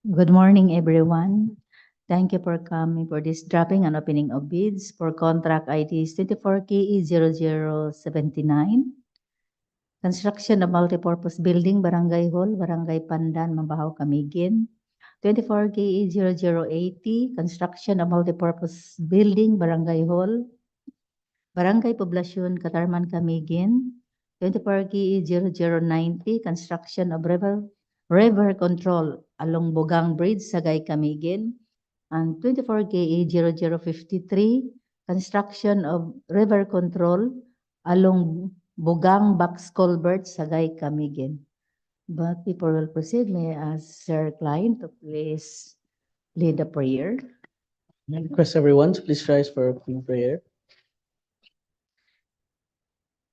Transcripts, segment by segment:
Good morning, everyone. Thank you for coming for this dropping and opening of bids for contract IDs 24KE0079. Construction of multipurpose building, Barangay Hall, Barangay Pandan, Mambajao, Camiguin. 24KE0080. Construction of multipurpose building, Barangay Hall, Barangay Poblacion, Catarman, Camiguin. 24KE0090. Construction of river control along Bugang Bridge, Sagay, Camiguin. And 24KE0053, construction of river control along Bugang Box Culvert, Sagay, Camiguin. But before we'll proceed, may I ask Sir Klein to please lead the prayer. I request everyone to please rise for opening prayer.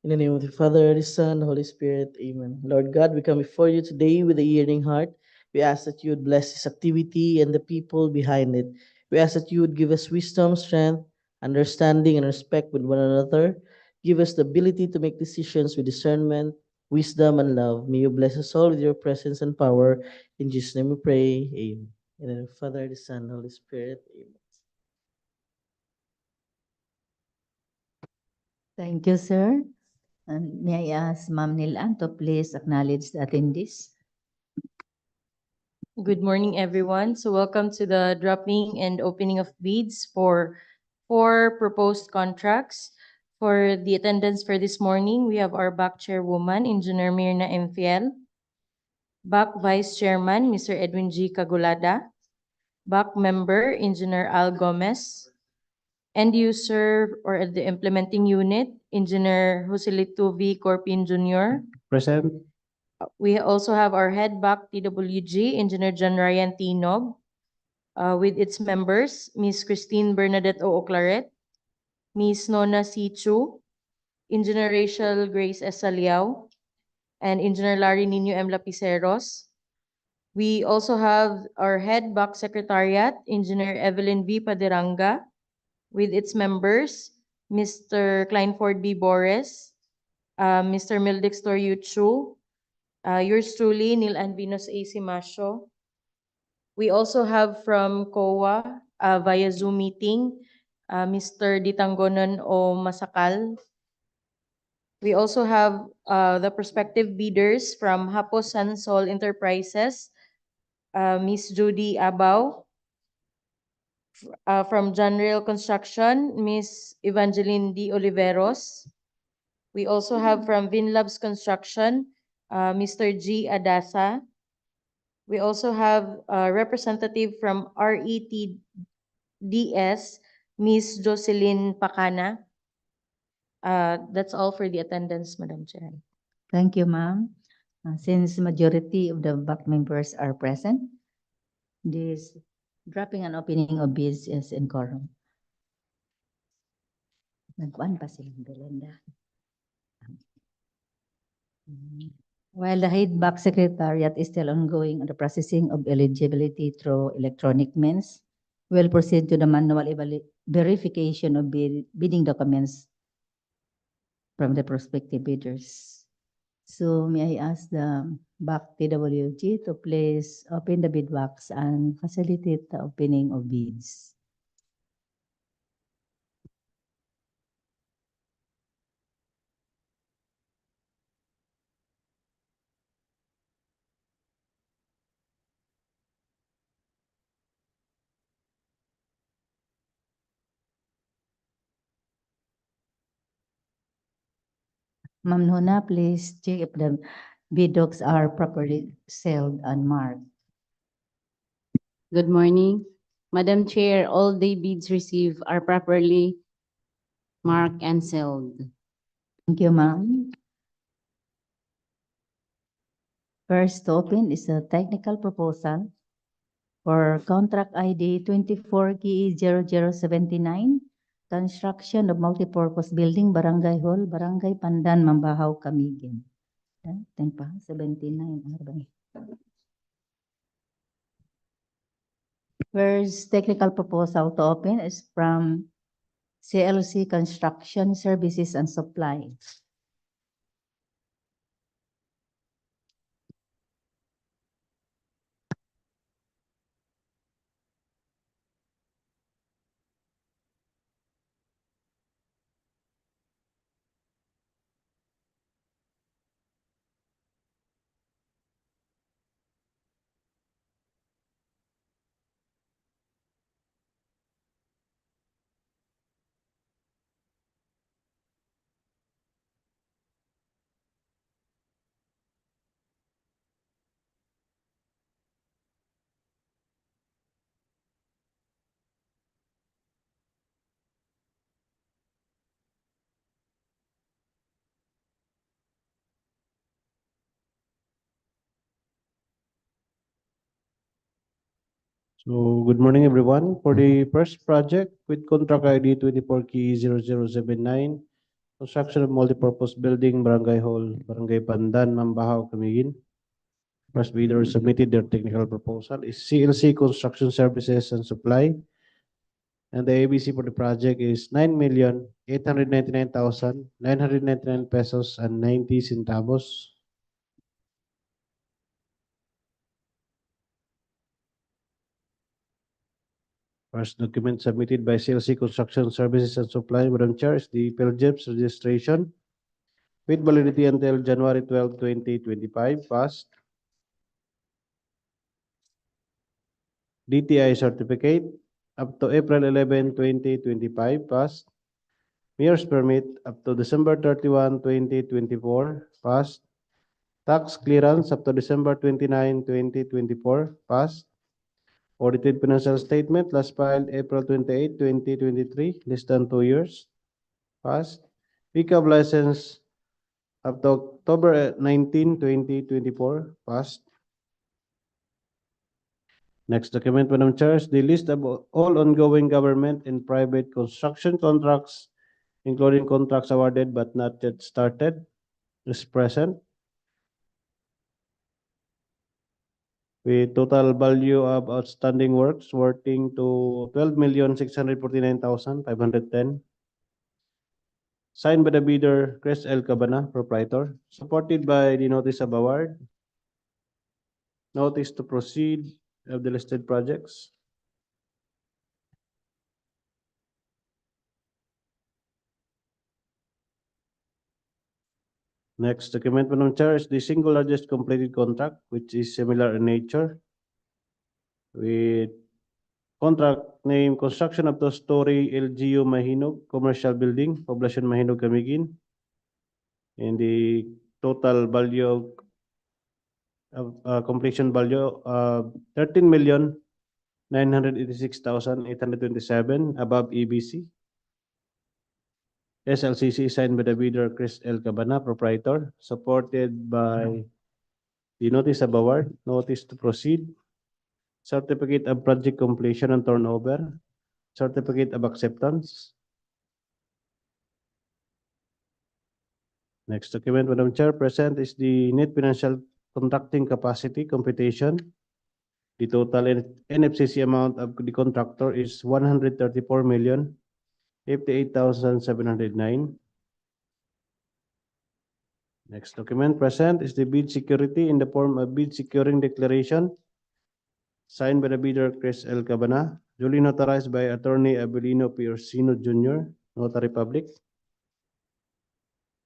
In the name of the Father, the Son, the Holy Spirit, Amen. Lord God, we come before you today with a yearning heart. We ask that you would bless this activity and the people behind it. We ask that you would give us wisdom, strength, understanding, and respect with one another. Give us the ability to make decisions with discernment, wisdom, and love. May you bless us all with your presence and power. In Jesus' name we pray. Amen. In the name of the Father, the Son, the Holy Spirit, Amen. Thank you, sir. And may I ask Ma'am Nilan to please acknowledge the attendees. Good morning, everyone. So welcome to the dropping and opening of bids for 4 proposed contracts. For the attendance for this morning, we have our back chairwoman, Engineer Mirna Enfiel, back vice chairman, Mr. Edwin G. Cagulada, back member, Engineer Al Gomez, end user or the implementing unit, Engineer Joselito V. Corpin Jr. Present. We also have our head back DWG, Engineer John Ryan Tinog, with its members, Ms. Christine Bernadette O. Oclaret, Ms. Nona C. Chu, Engineer Rachel Grace S. Saliao, and Engineer Larry Nino M. Lapiceros. We also have our head back secretariat, Engineer Evelyn V. Paderanga, with its members, Mr. Kleinford B. Bores, Mr. Mildextor Yu Chu, yours truly, Neil Anvinos A. Simasio. We also have from COA via Zoom meeting, Mr. Ditangonon O. Masakal. We also have the prospective bidders from Hapos Sansol Enterprises, Ms. Judy Abaw. From John Rail Construction, Ms. Evangeline D. Oliveros. We also have from Vinlabs Construction, Mr. G. Adasa. We also have a representative from RETDS, Ms. Jocelyn Pacana. That's all for the attendance, Madam Chair. Thank you, ma'am. Since majority of the back members are present, this dropping and opening of bids is in quorum. Nagkuhan pa silang Belinda. While the head back secretariat is still ongoing on the processing of eligibility through electronic means, we'll proceed to the manual verification of bidding documents from the prospective bidders. So may I ask the back TWG to please open the bid box and facilitate the opening of bids. Ma'am Nona, please check if the bid docs are properly sealed and marked. Good morning. Madam Chair, all the bids received are properly marked and sealed. Thank you, ma'am. First to open is a technical proposal for contract ID 24KE0079, construction of multipurpose building, Barangay Hall, Barangay Pandan, Mambajao, Camiguin. Tempa, 79. First technical proposal to open is from CLC Construction Services and Supply. So, good morning everyone. For the first project with contract ID 24K0079, construction of multipurpose building, Barangay Hall, Barangay Pandan, Mambajao, Camiguin. First bidder submitted their technical proposal is CLC Construction Services and Supply. And the ABC for the project is 9,899,999 pesos and 90 centavos. First document submitted by CLC Construction Services and Supply, Madam Chair, is the PhilGEPS registration with validity until January 12, 2025, passed. DTI certificate up to April 11, 2025, passed. Mayor's permit up to December 31, 2024, passed. Tax clearance up to December 29, 2024, passed. Audited financial statement last filed April 28, 2023, less than 2 years, passed. Pickup license up to October 19, 2024, passed. Next document, Madam Chair, is the list of all ongoing government and private construction contracts, including contracts awarded but not yet started, is present. With total value of outstanding works working to 12,649,510. Signed by the bidder, Chris L. Cabana, proprietor, supported by the notice of award, notice to proceed of the listed projects. Next document, Madam Chair, is the single largest completed contract, which is similar in nature, with contract name construction of two-story LGU Mahinog commercial building, Poblacion Mahinog, Camiguin, and the total value of completion value of 13,986,827 above EBC. SLCC signed by the bidder Chris L. Cabana, proprietor, supported by the notice of award, notice to proceed, certificate of project completion and turnover, certificate of acceptance. Next document, Madam Chair, present is the net financial contracting capacity computation. The total NFCC amount of the contractor is 134,058,709. Next document present is the bid security in the form of bid securing declaration signed by the bidder Chris L. Cabana, duly notarized by Attorney Abelino P. Orsino Jr., Notary Public.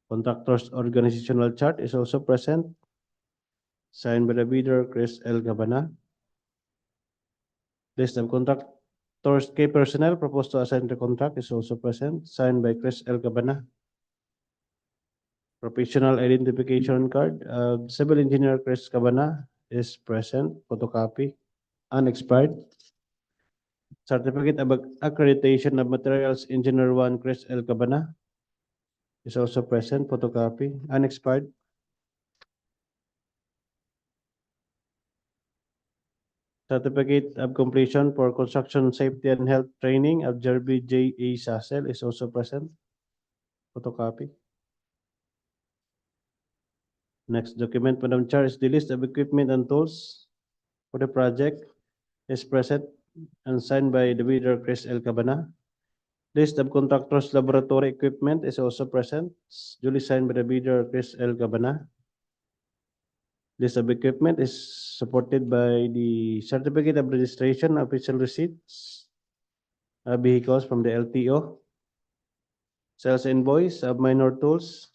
Contractor's organizational chart is also present, signed by the bidder Chris L. Cabana. List of contractors key personnel proposed to assign the contract is also present, signed by Chris L. Cabana. Professional identification card of Civil Engineer Chris Cabana is present, photocopy, unexpired. Certificate of accreditation of Materials Engineer 1 Chris L. Cabana is also present, photocopy, unexpired. Certificate of completion for construction safety and health training of Jerby J. A. Sassel is also present, photocopy. Next document, Madam Chair, is the list of equipment and tools for the project is present and signed by the bidder Chris L. Cabana. List of contractors' laboratory equipment is also present, duly signed by the bidder Chris L. Cabana. List of equipment is supported by the certificate of registration, official receipts, vehicles from the LTO, sales invoice of minor tools,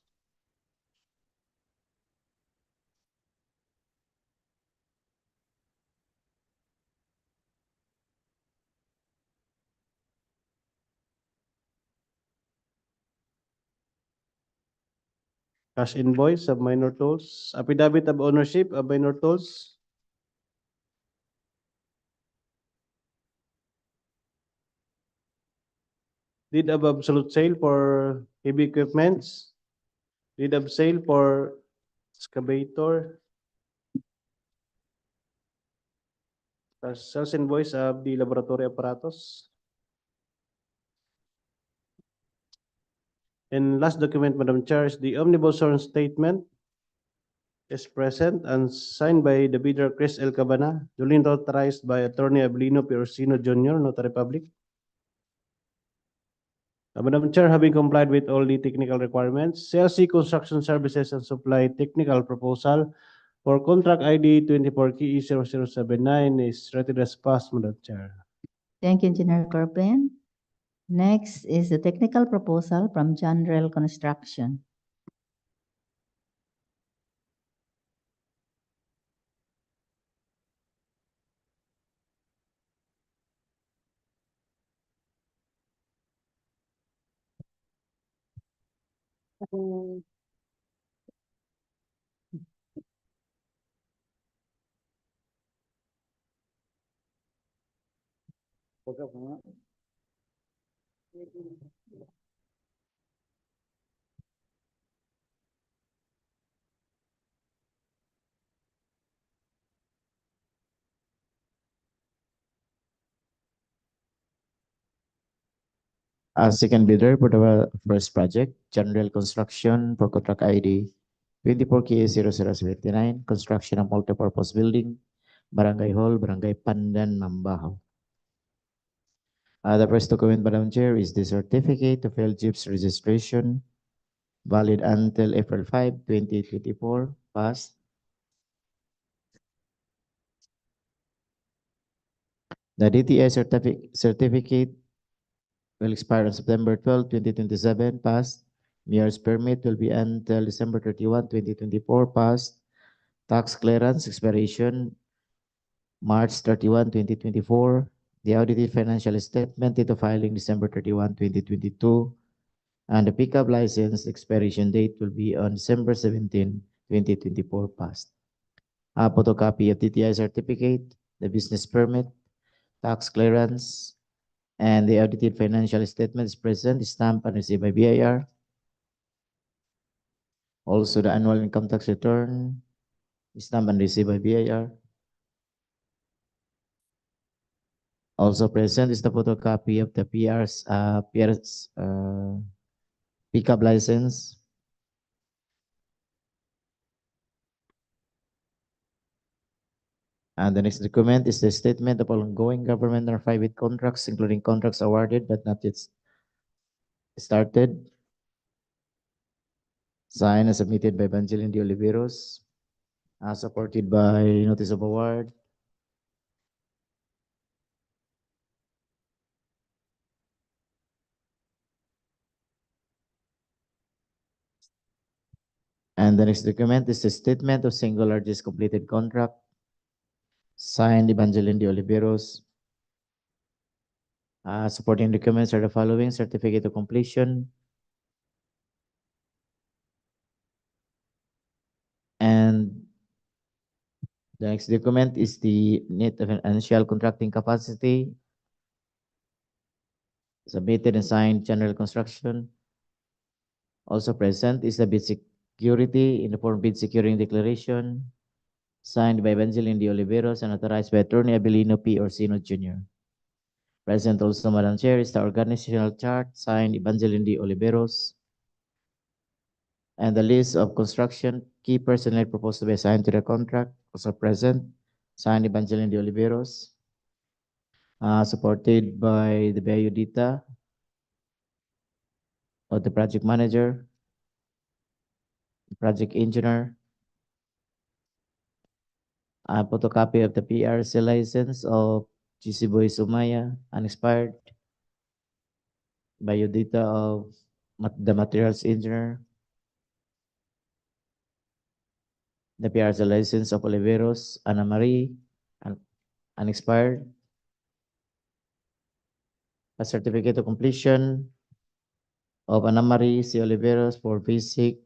cash invoice of minor tools, affidavit of ownership of minor tools, deed of absolute sale for heavy equipments, deed of sale for excavator, Sales invoice of the laboratory apparatus. And last document, Madam Chair, is the omnibus sworn statement is present and signed by the bidder Chris L. Cabana, duly notarized by Attorney Abelino P. Orsino Jr., Notary Public. Madam Chair, having complied with all the technical requirements, CLC Construction Services and Supply Technical Proposal for Contract ID 24KE0079 is rated as passed, Madam Chair. Thank you, Engineer Corpen. Next is the technical proposal from General Construction. As second bidder for the first project, General Construction for contract ID 24KA0079, construction of multipurpose building, Barangay Hall, Barangay Pandan, Mambajao. The first document, Madam Chair, is the certificate of LGIP's registration, valid until April 5, 2024, passed. The DTI certificate will expire on September 12, 2027, passed. Mayor's permit will be until December 31, 2024, passed. Tax clearance expiration March 31, 2024. The audited financial statement date of filing December 31, 2022. And the pickup license expiration date will be on December 17, 2024, passed. A photocopy of DTI certificate, the business permit, tax clearance, and the audited financial statement is present, stamped and received by BIR. Also, the annual income tax return is stamped and received by BIR. Also present is the photocopy of the PR's pickup license. And the next document is the statement of ongoing government or private contracts, including contracts awarded but not yet started. Signed and submitted by Evangeline de Oliveros, supported by notice of award. And the next document is the statement of single largest completed contract, signed Evangeline de Oliveros. Supporting documents are the following: certificate of completion, and the next document is the net financial contracting capacity, submitted and signed General Construction. Also present is the bid security in the form bid securing declaration, signed by Evangeline de Oliveros and authorized by Attorney Abelino P. Orsino Jr. Present also, Madam Chair, is the organizational chart, signed Evangeline de Oliveros, and the list of construction key personnel proposed to be assigned to the contract, also present, signed Evangeline de Oliveros, supported by the Bayudita or the project manager, the project engineer, a photocopy of the PRC license of GC Boy Sumaya, unexpired, Bayudita of the materials engineer, the PRC license of Oliveros, Ana Marie, unexpired, a certificate of completion of Ana Marie C. Oliveros for basic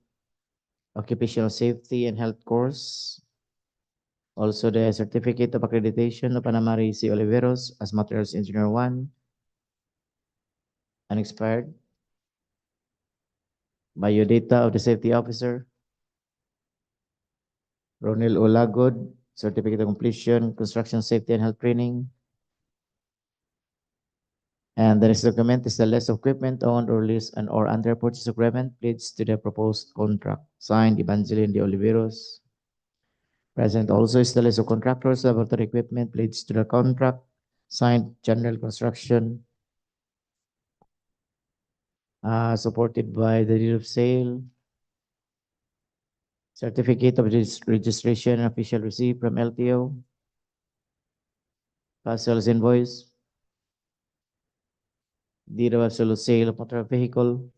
occupational safety and health course. Also, the certificate of accreditation of Ana Marie C. Oliveros as materials engineer 1, unexpired. Biodata of the safety officer, Ronel Olagod, certificate of completion, construction safety and health training. And the next document is the list of equipment owned or leased and or under purchase agreement pledged to the proposed contract. Signed, Evangeline de Oliveros. Present also is the list of contractors, laboratory equipment pledged to the contract. Signed, General Construction. Supported by the deed of sale. Certificate of registration and official receipt from LTO. Past sales invoice. Deed of absolute sale of motor vehicle.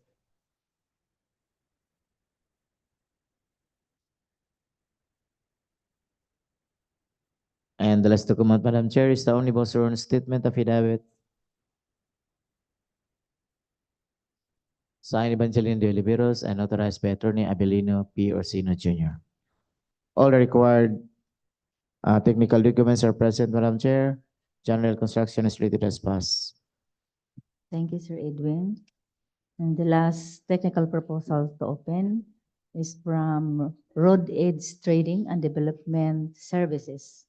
And the last document, Madam Chair, is the omnibus sworn statement affidavit. Signed, Evangeline de Oliveros and authorized by Attorney Abelino P. Orsino Jr. All the required technical documents are present, Madam Chair. General construction is rated as passed. Thank you, Sir Edwin. And the last technical proposal to open is from Road Aids Trading and Development Services.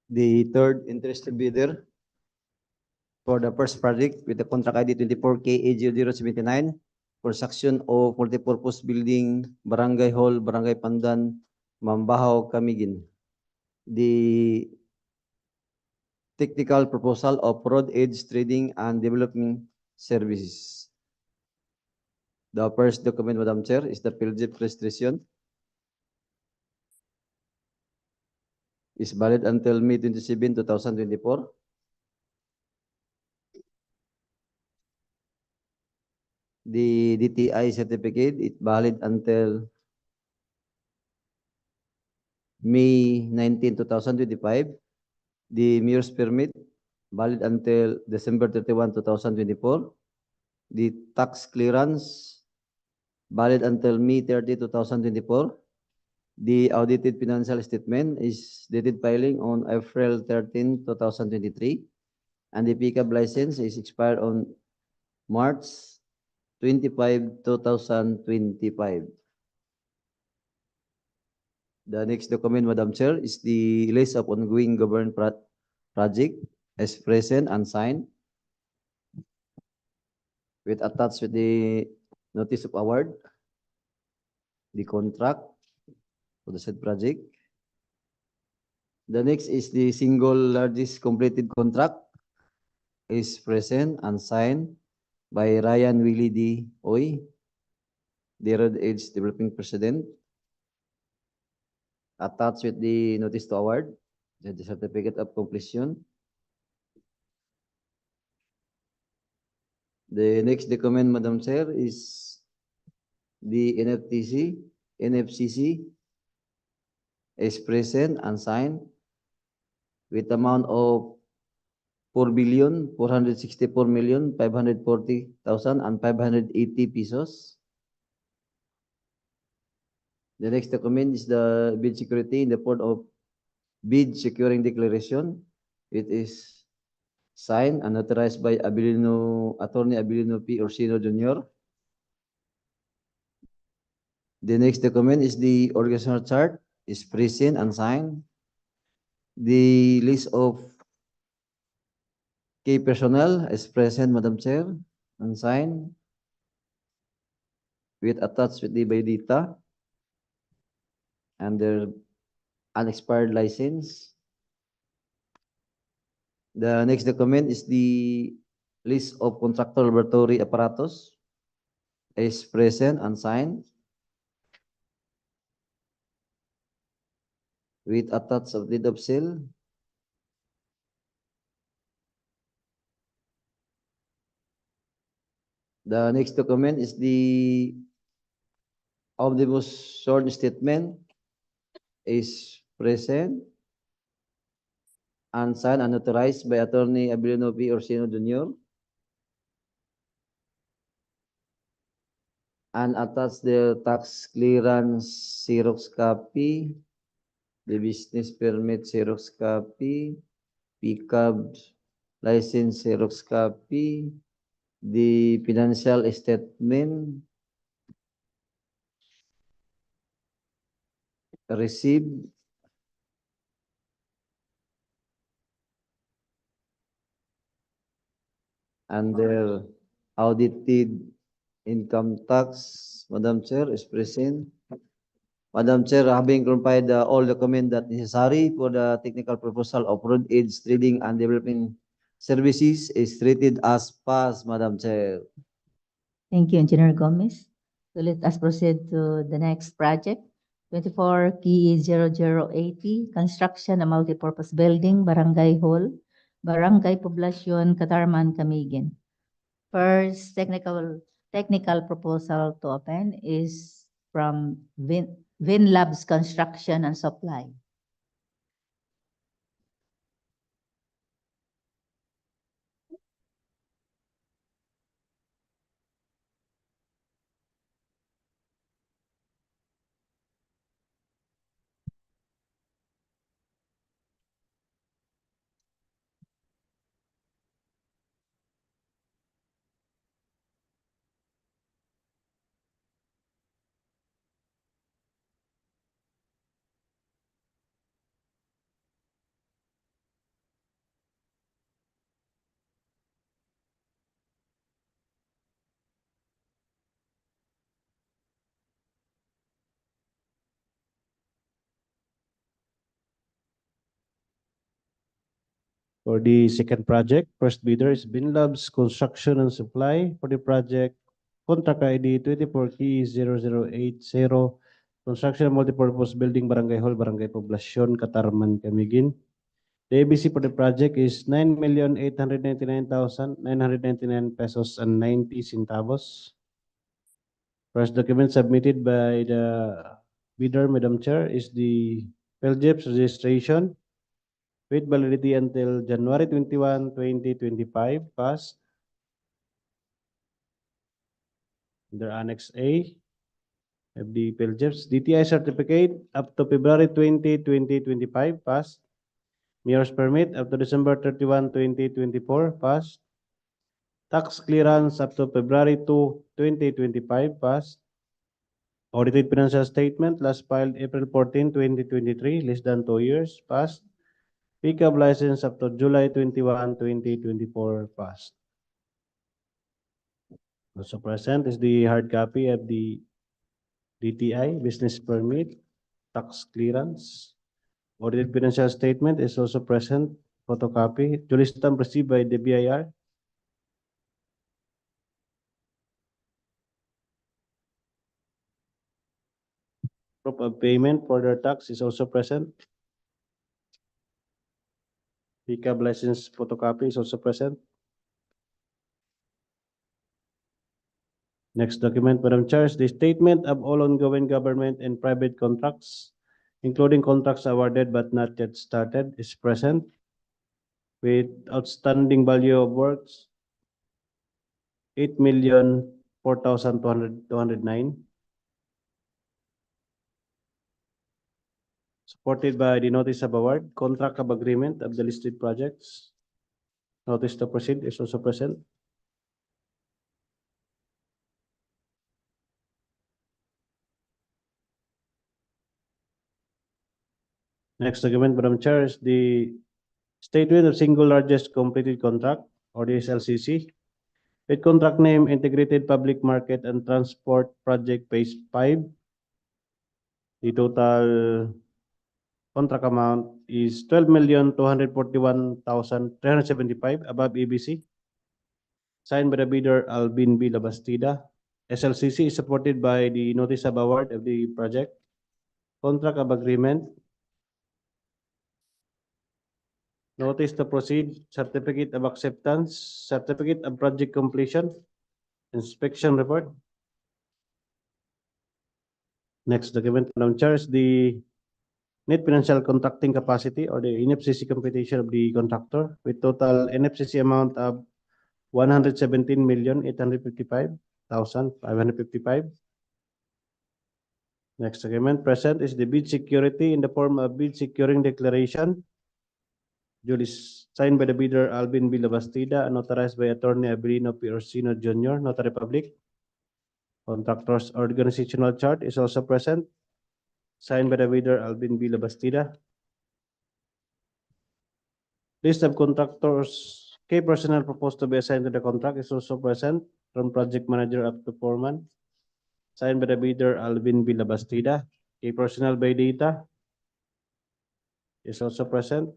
The third interested bidder for the first project with the contract ID 24K8079 construction of multipurpose building, Barangay Hall, Barangay Pandan, Mambajao, Camiguin. The technical proposal of Road Aids Trading and Development Services. The first document, Madam Chair, is the PLG registration. Is valid until May 27, 2024. The DTI certificate is valid until May 19, 2025. The mayor's permit valid until December 31, 2024. The tax clearance valid until May 30, 2024. The audited financial statement is dated filing on April 13, 2023. And the pickup license is expired on March 25, 2025. The next document, Madam Chair, is the list of ongoing government project as present and signed with attached with the notice of award, the contract for the said project. The next is the single largest completed contract is present and signed by Ryan Willie D. Oy, the Road Aids Developing President, attached with the notice to award, the certificate of completion. The next document, Madam Chair, is the NFCC is present and signed with amount of 4,464,540,580 pesos. The next document is the bid security in the port of bid securing declaration. It is signed and authorized by Attorney Abelino P. Orsino Jr. The next document is the organizational chart is present and signed. The list of key personnel is present, Madam Chair, and signed with attached with the biodata and their unexpired license. The next document is the list of contractor laboratory apparatus is present and signed with attached of deed of sale. The next document is the omnibus short statement is present and signed and authorized by Attorney Abilino P. Orsino Jr. And attach the tax clearance Xerox copy, the business permit Xerox copy, PCAB license Xerox copy, the financial statement received, and their audited income tax. Madam Chair is present. Madam Chair, having provided all documents that necessary for the technical proposal of road aids trading and development services is treated as passed, Madam Chair. Thank you, Engineer Gomez. So let us proceed to the next project. 24 KE 0080, construction a multipurpose building, Barangay Hall, Barangay Poblacion, Catarman, Camiguin. First technical proposal to open is from Vin Labs Construction and Supply. For the second project, first bidder is Binlabs Construction and Supply for the project contract ID 24K0080, construction multipurpose building, Barangay Hall, Barangay Poblacion, Catarman, Camiguin. The ABC for the project is 9,899,999 pesos and 90 centavos. First document submitted by the bidder, Madam Chair, is the PhilJEPS registration with validity until January 21, 2025, passed. Under Annex A, have the PhilJEPS DTI certificate up to February 20, 2025, passed. Mayor's permit up to December 31, 2024, passed. Tax clearance up to February 2, 2025, passed. Audited financial statement last filed April 14, 2023, less than 2 years, passed. Pickup license up to July 21, 2024, passed. Also present is the hard copy of the DTI business permit, tax clearance. Audited financial statement is also present, photocopy, duly stamp received by the BIR. Proof of payment for their tax is also present. Pickup license photocopy is also present. Next document, Madam Chair, is the statement of all ongoing government and private contracts, including contracts awarded but not yet started, is present with outstanding value of works 8,004,209, supported by the notice of award, contract of agreement of the listed projects. Notice to proceed is also present. Next document, Madam Chair, is the statement of single largest completed contract, or the SLCC, with contract name Integrated Public Market and Transport Project Phase 5. The total contract amount is 12,241,375 above ABC. Signed by the bidder Alvin B. Labastida. SLCC is supported by the notice of award of the project, contract of agreement, Notice to proceed, certificate of acceptance, certificate of project completion, inspection report. Next document, Madam Chair, is the net financial contracting capacity or the NFCC computation of the contractor with total NFCC amount of 117,855,555. Next document present is the bid security in the form of bid securing declaration duly signed by the bidder Alvin B. Labastida and authorized by Attorney Abelino P. Orsino Jr., Notary Public. Contractor's organizational chart is also present, signed by the bidder Alvin B. Labastida. List of contractors, key personnel proposed to be assigned to the contract is also present, from project manager up to foreman, signed by the bidder Alvin B. Labastida. Key personnel by data is also present.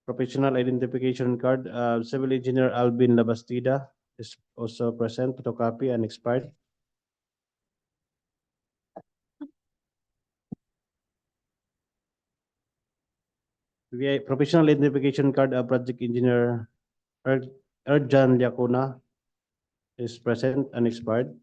Professional identification card, civil engineer Alvin Labastida is also present, photocopy and expired. Professional identification card, project engineer Erjan Liacuna is present and expired.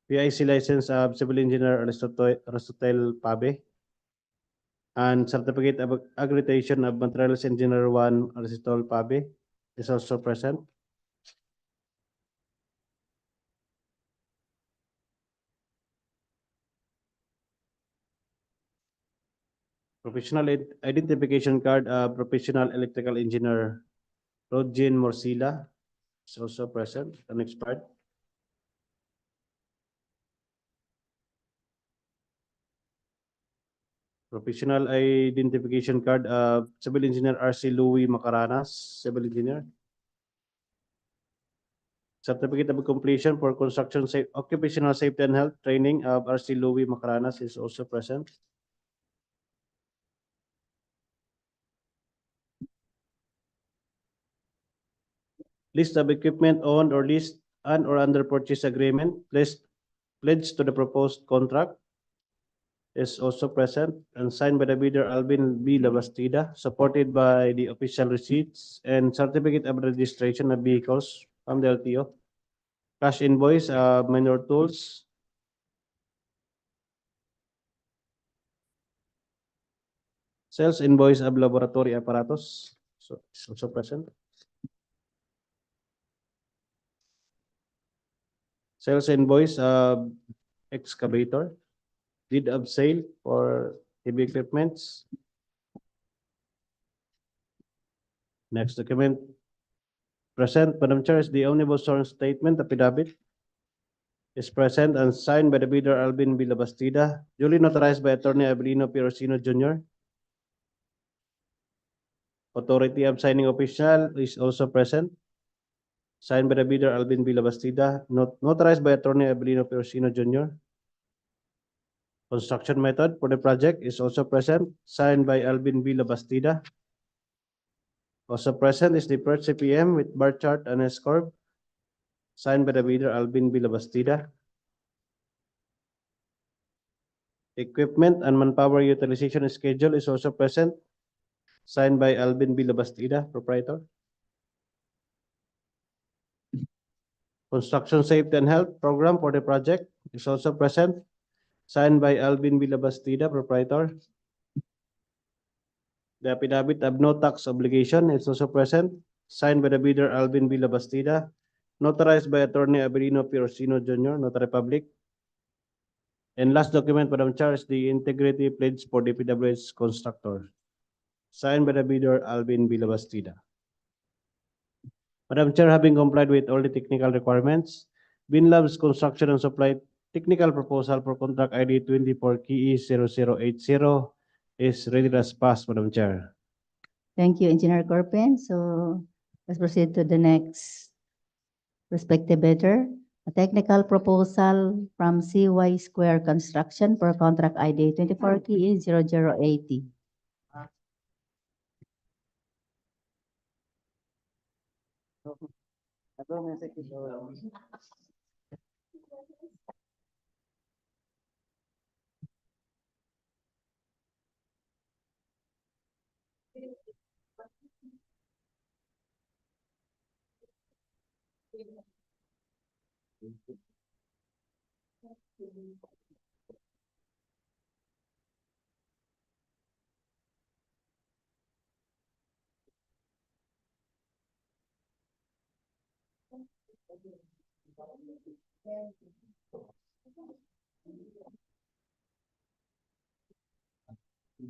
PIC license of civil engineer Aristotle Pabe and certificate of accreditation of materials engineer 1 Aristotle Pabe is also present. Professional identification card, professional electrical engineer Rodjin Morsila is also present and expired. Professional identification card, civil engineer RC Louis Macaranas, civil engineer. Certificate of completion for construction occupational safety and health training of RC Louis Macaranas is also present. List of equipment owned or leased and or under purchase agreement pledged to the proposed contract is also present and signed by the bidder Alvin B. Labastida, supported by the official receipts and certificate of registration of vehicles from the LTO. Cash invoice, minor tools. Sales invoice of laboratory apparatus, so it's also present. Sales invoice of excavator, deed of sale for heavy equipments. Next document present, Madam Chair, is the omnibus sworn statement affidavit is present and signed by the bidder Alvin B. Labastida, duly notarized by Attorney Abelino P. Orsino Jr. Authority of signing official is also present, signed by the bidder Alvin B. Labastida, notarized by Attorney Abelino P. Orsino Jr. Construction method for the project is also present, signed by Alvin B. Labastida. Also present is the PERT CPM with bar chart and S-corp, signed by the bidder Alvin B. Labastida. Equipment and manpower utilization schedule is also present, signed by Alvin B. Labastida, proprietor. Construction safety and health program for the project is also present, signed by Alvin B. Labastida, proprietor. The affidavit of no tax obligation is also present, signed by the bidder Alvin B. Labastida, notarized by Attorney Abelino P. Orsino Jr., Notary Public. And last document, Madam Chair, is the integrity pledge for DPWH constructor, signed by the bidder Alvin B. Labastida. Madam Chair, having complied with all the technical requirements, Binlab's construction and supply technical proposal for contract ID 24KE0080 is ready as passed, Madam Chair. Thank you, Engineer Corpen. So let's proceed to the next respective bidder. A technical proposal from CY Square Construction for contract ID 24KE0080.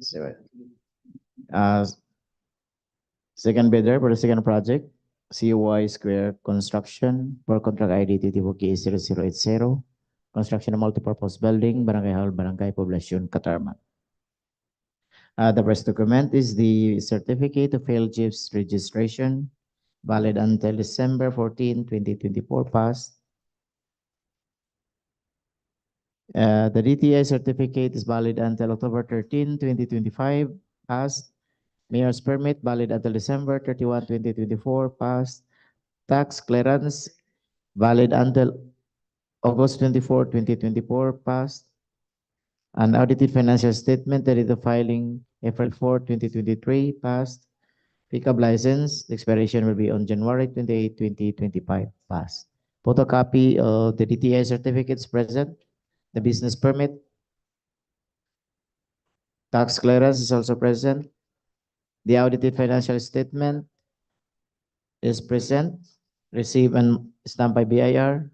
So, uh, second bidder for the second project, COI Square Construction for contract ID TTWK 0080, construction of multipurpose building, Barangay Hall, Barangay Poblacion, Catarman. The first document is the certificate of failed chiefs registration, valid until December 14, 2024, passed. The DTI certificate is valid until October 13, 2025, passed. Mayor's permit valid until December 31, 2024, passed. Tax clearance valid until August 24, 2024, passed. Unaudited financial statement dated of filing April 4, 2023, passed. Pickup license, the expiration will be on January 28, 2025, passed. Photocopy of the DTI certificates present. The business permit. Tax clearance is also present. The audited financial statement is present, received and stamped by BIR.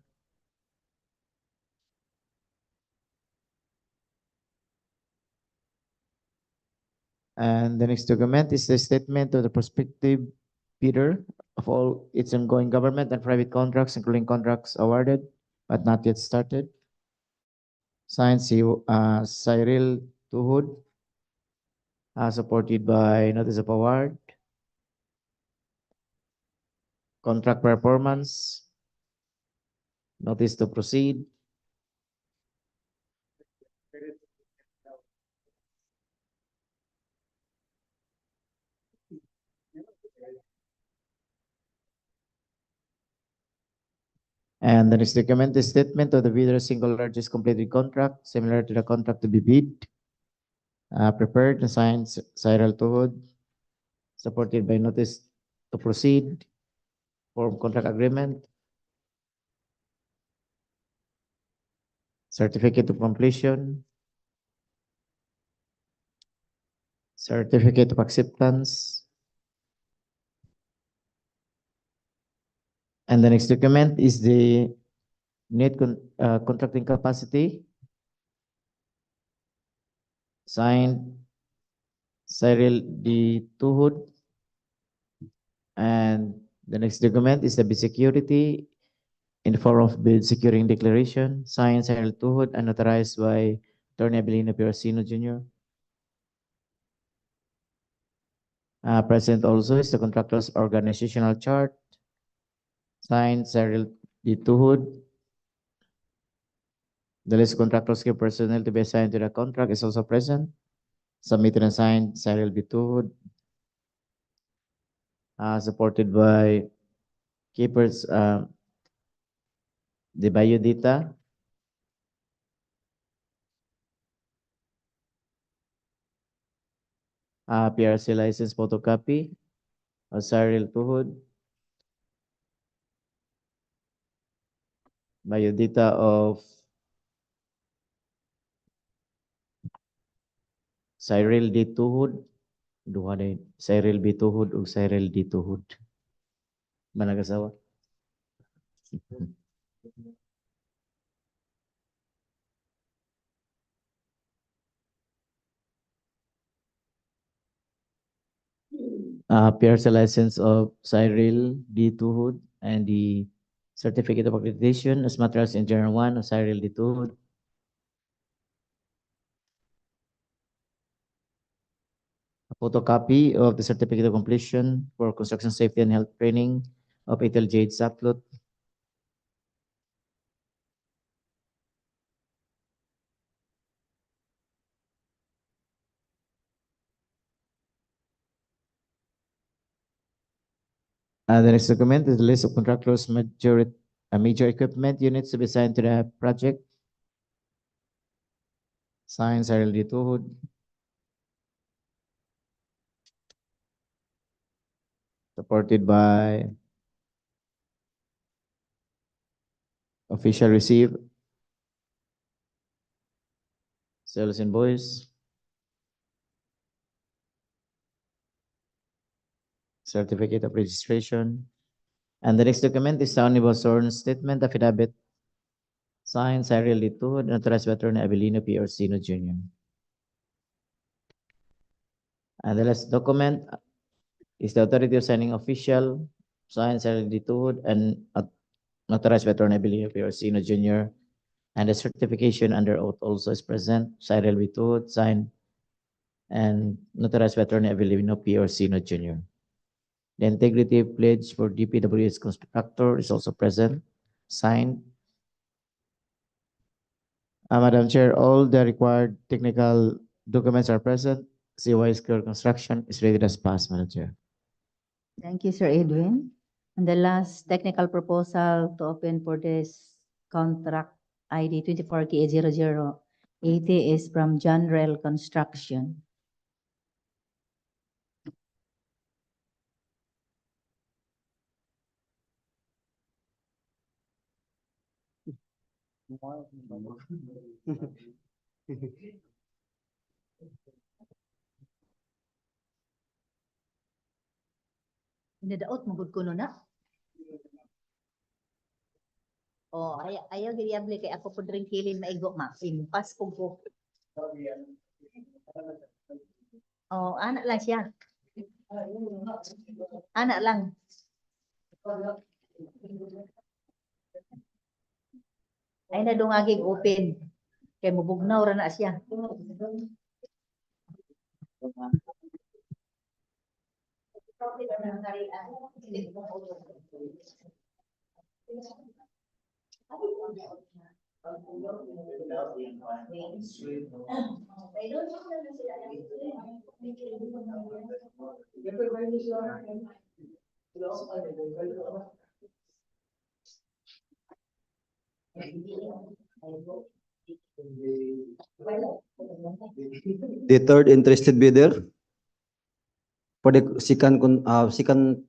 And the next document is the statement of the prospective bidder of all its ongoing government and private contracts, including contracts awarded but not yet started. Signed Cyril Tuhud, supported by notice of award. Contract performance, notice to proceed. And the next document is statement of the bidder's single largest completed contract, similar to the contract to be bid. Prepared and signed Cyril Tuhud, supported by notice to proceed, form contract agreement, certificate of completion, certificate of acceptance. And the next document is the net contracting capacity, signed Cyril D. Tuhud. And the next document is the bid security in the form of bid securing declaration, signed Cyril Tuhud and notarized by Attorney Abilino Piracino Jr. Present also is the contractor's organizational chart, signed Cyril D. Tuhud. The list of contractors key personnel to be assigned to the contract is also present, submitted and signed Cyril B. Tuhud. Supported by keepers, the biodata, PRC license photocopy of Cyril Tuhud, biodata of Cyril D. Tuhud, duha day Cyril B. Tuhud ug Cyril D. Tuhud. Managasawa. PRC license of Cyril D. Tuhud and the certificate of accreditation as matters in General 1 of Cyril D. Tuhud. A photocopy of the certificate of completion for construction safety and health training of Ethel Jade Saplot. The next document is the list of contractors' major equipment units to be assigned to the project. Signed Cyril D. Tuhud. Supported by Official receive. Sales invoice. Certificate of registration. And the next document is the omnibus sworn statement affidavit signed Cyril Lito, notarized by Attorney Avelino P. Orsino Jr. And the last document is the authority of signing official signed Cyril Lito and notarized by Attorney Avelino P. Orsino Jr. And the certification under oath also is present. Cyril Lito signed and notarized by Attorney Avelino P. Orsino Jr. The integrity pledge for DPWH contractor is also present, signed. Madam Chair, all the required technical documents are present. CY Square Construction is ready to pass, Madam Chair. Thank you, Sir Edwin. And the last technical proposal to open for this contract ID 24K0080 is from John Rail Construction. Nadaot mo gud kuno na. Oh, ayaw giyable kay ako pud ring kilin maigo ma. Impas pug ko. Oh, anak lang siya. Anak lang. Ay na dungagig open. Kay mubugnaw ra na siya. The third interested bidder for the second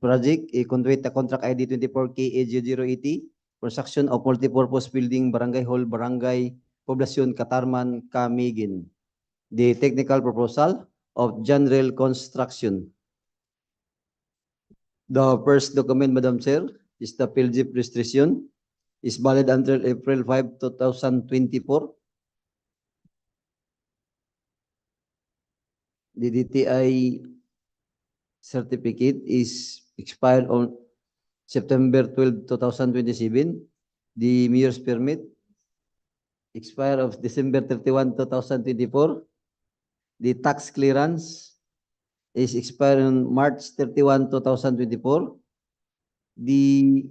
project, conduit the contract ID 24K0080, construction of multipurpose building, Barangay Hall, Barangay, Poblacion, Catarman, Camiguin. The technical proposal of General Construction. The first document, Madam Chair, is the PLG restriction, is valid until April 5, 2024. The DTI certificate is expired on September 12, 2027. The mayor's permit expired of December 31, 2024. The tax clearance is expired on March 31, 2024. The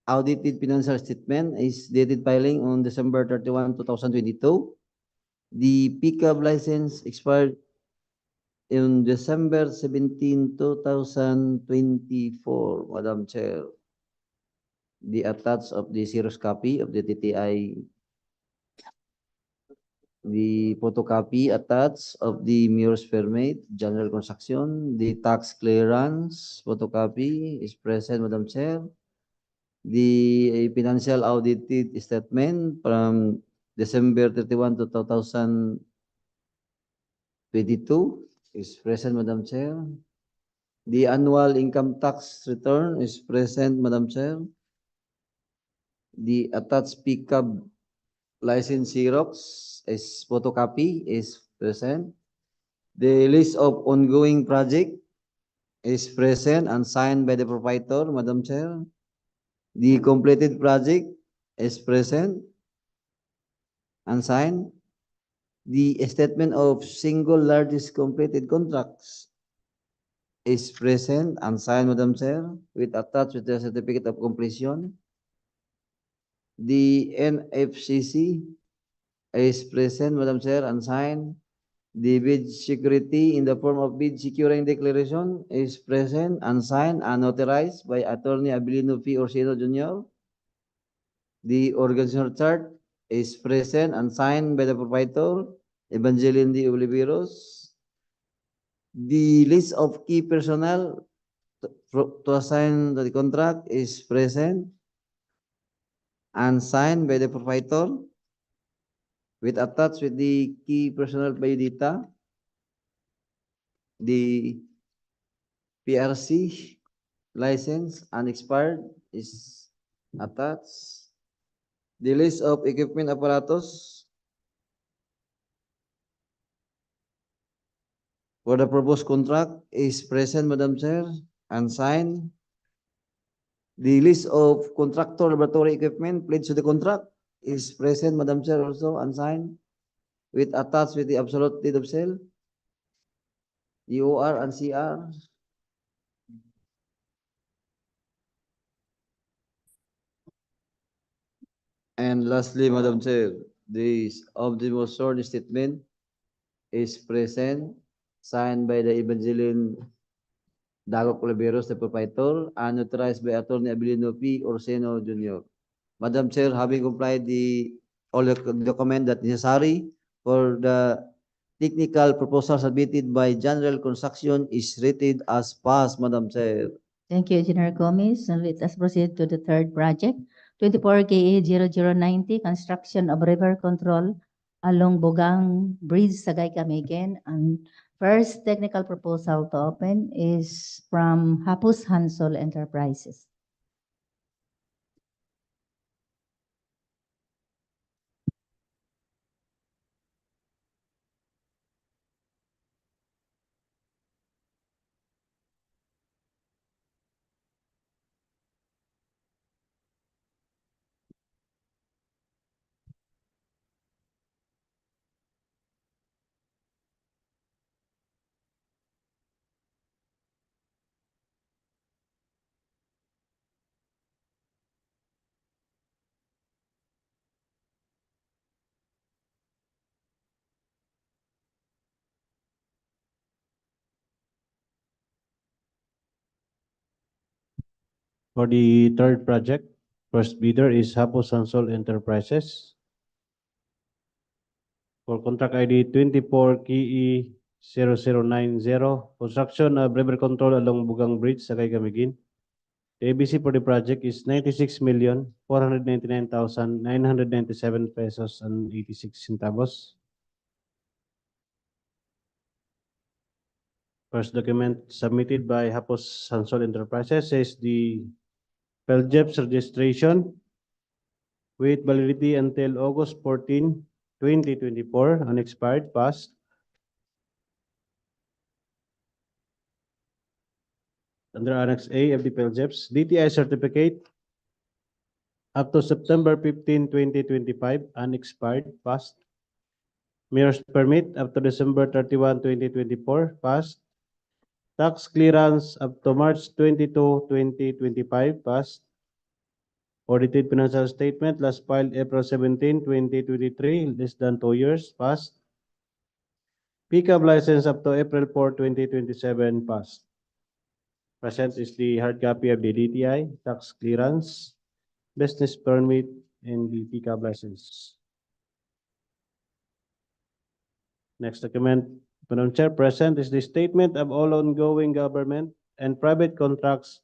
audited financial statement is dated filing on December 31, 2022. The pickup license expired in December 17, 2024, Madam Chair. The attached of the Xerox copy of the TTI, the photocopy attached of the mayor's permit, general construction, the tax clearance photocopy is present, Madam Chair. The financial audited statement from December 31 to 2022 is present, Madam Chair. The annual income tax return is present, Madam Chair. The attached pickup license Xerox is photocopy is present. The list of ongoing project is present and signed by the proprietor, Madam Chair. The completed project is present and signed. The statement of single largest completed contracts is present and signed, Madam Chair, with attached with the certificate of completion. The NFCC is present, Madam Chair, and signed. The bid security in the form of bid securing declaration is present and signed and authorized by Attorney Abilino P. Orsino Jr. The organizational chart is present and signed by the proprietor, Evangeline D. Oliveros. The list of key personnel to assign the contract is present and signed by the proprietor with attached with the key personal biodata, the PRC license unexpired is attached. The list of equipment apparatus for the proposed contract is present, Madam Chair, and signed. The list of contractor laboratory equipment pledged to the contract is present, Madam Chair, also unsigned, with attached with the absolute deed of sale, EOR and CR. And lastly, Madam Chair, this omnibus sword statement is present, signed by the Evangeline Dago Colaveros, the proprietor, and authorized by Attorney Abilino P. Orseno Jr. Madam Chair, having complied all the document that necessary for the technical proposal submitted by General Construction is rated as passed, Madam Chair. Thank you, Engineer Gomez. And let us proceed to the third project, 24 KA 0090, construction of river control along Bugang Bridge, Sagay, Camiguin. And first technical proposal to open is from Hapus Hansol Enterprises. For the third project, first bidder is Hapos Sansol Enterprises. For contract ID 24 KE 0090, construction of river control along Bugang Bridge, Sagay, Camiguin. The ABC for the project is 96,499,997 pesos and 86 centavos. First document submitted by Hapos Sansol Enterprises says the PELJEP's registration with validity until August 14, 2024, unexpired, passed. Under Annex A of the PELJEP's DTI certificate up to September 15, 2025, unexpired, passed. Mayor's permit up to December 31, 2024, passed. Tax clearance up to March 22, 2025, passed. Audited financial statement last filed April 17, 2023, less than 2 years, passed. Pickup license up to April 4, 2027, passed. Present is the hard copy of the DTI, tax clearance, business permit, and the pickup license. Next document, Madam Chair, present is the statement of all ongoing government and private contracts,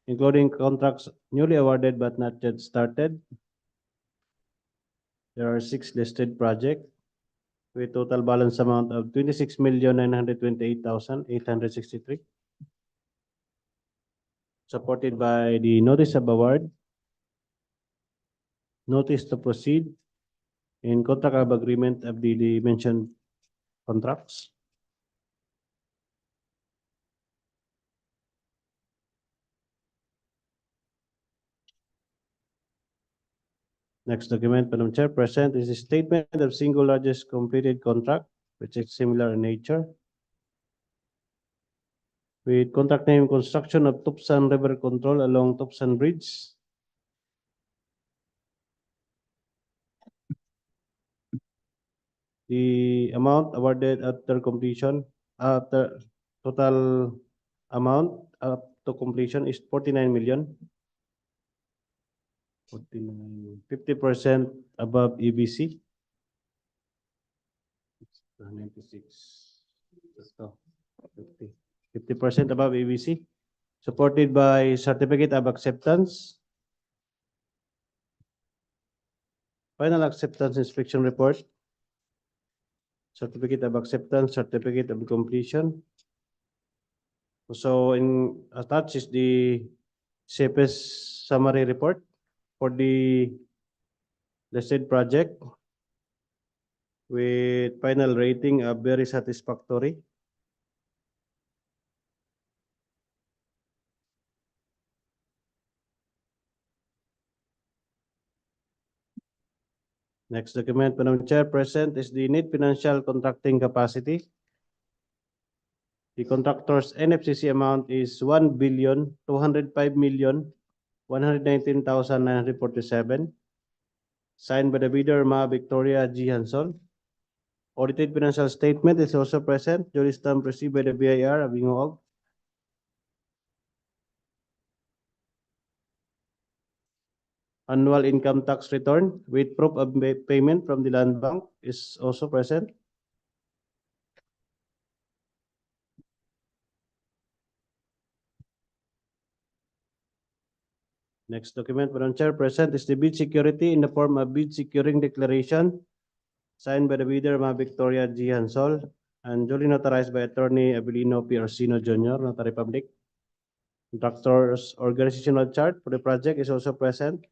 including contracts newly awarded but not yet started. There are 6 listed projects with total balance amount of 26,928,863. Supported by the notice of award, notice to proceed, and contract of agreement of the mentioned contracts. Next document, Madam Chair, present is a statement of single largest completed contract, which is similar in nature. With contract name construction of Tupsan River Control along Tupsan Bridge. The amount awarded after completion, total amount up to completion is 49 million. 50% above EBC. 96. 50% above EBC. Supported by certificate of acceptance. Final acceptance inspection report. Certificate of acceptance, certificate of completion. So in attached is the safest summary report for the listed project with final rating of very satisfactory. Next document, Madam Chair, present is the net financial contracting capacity. The contractor's NFCC amount is 1,205,119,947. Signed by the bidder, Ma Victoria G. Hansol. Audited financial statement is also present. Duly stamped received by the BIR, Abingog. Annual income tax return with proof of payment from the Land Bank is also present. Next document, Madam Chair, present is the bid security in the form of bid securing declaration signed by the bidder, Ma Victoria G. Hansol, and duly notarized by Attorney Abilino P. Orsino Jr., Notary Public. Contractor's organizational chart for the project is also present,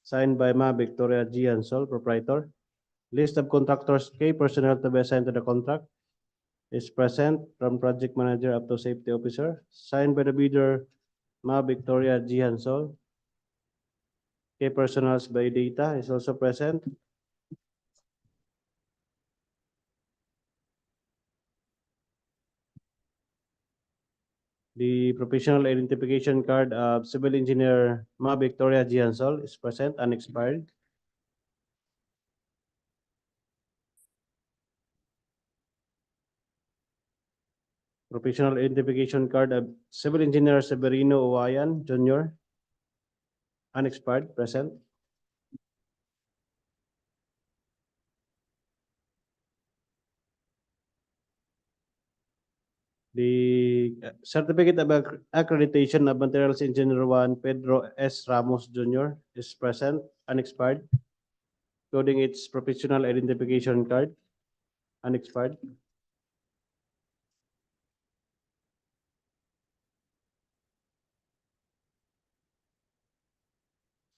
signed by Ma Victoria G. Hansol, Proprietor. List of contractors, key personnel to be assigned to the contract is present from project manager up to safety officer, signed by the bidder, Ma Victoria G. Hansol. Key personals by data is also present. The professional identification card of civil engineer Ma Victoria G. Hansol is present, unexpired. Professional identification card of civil engineer Severino Uwayan Jr., unexpired, present. The certificate of accreditation of Materials Engineer 1 Pedro S. Ramos Jr. is present, unexpired, including its professional identification card, unexpired.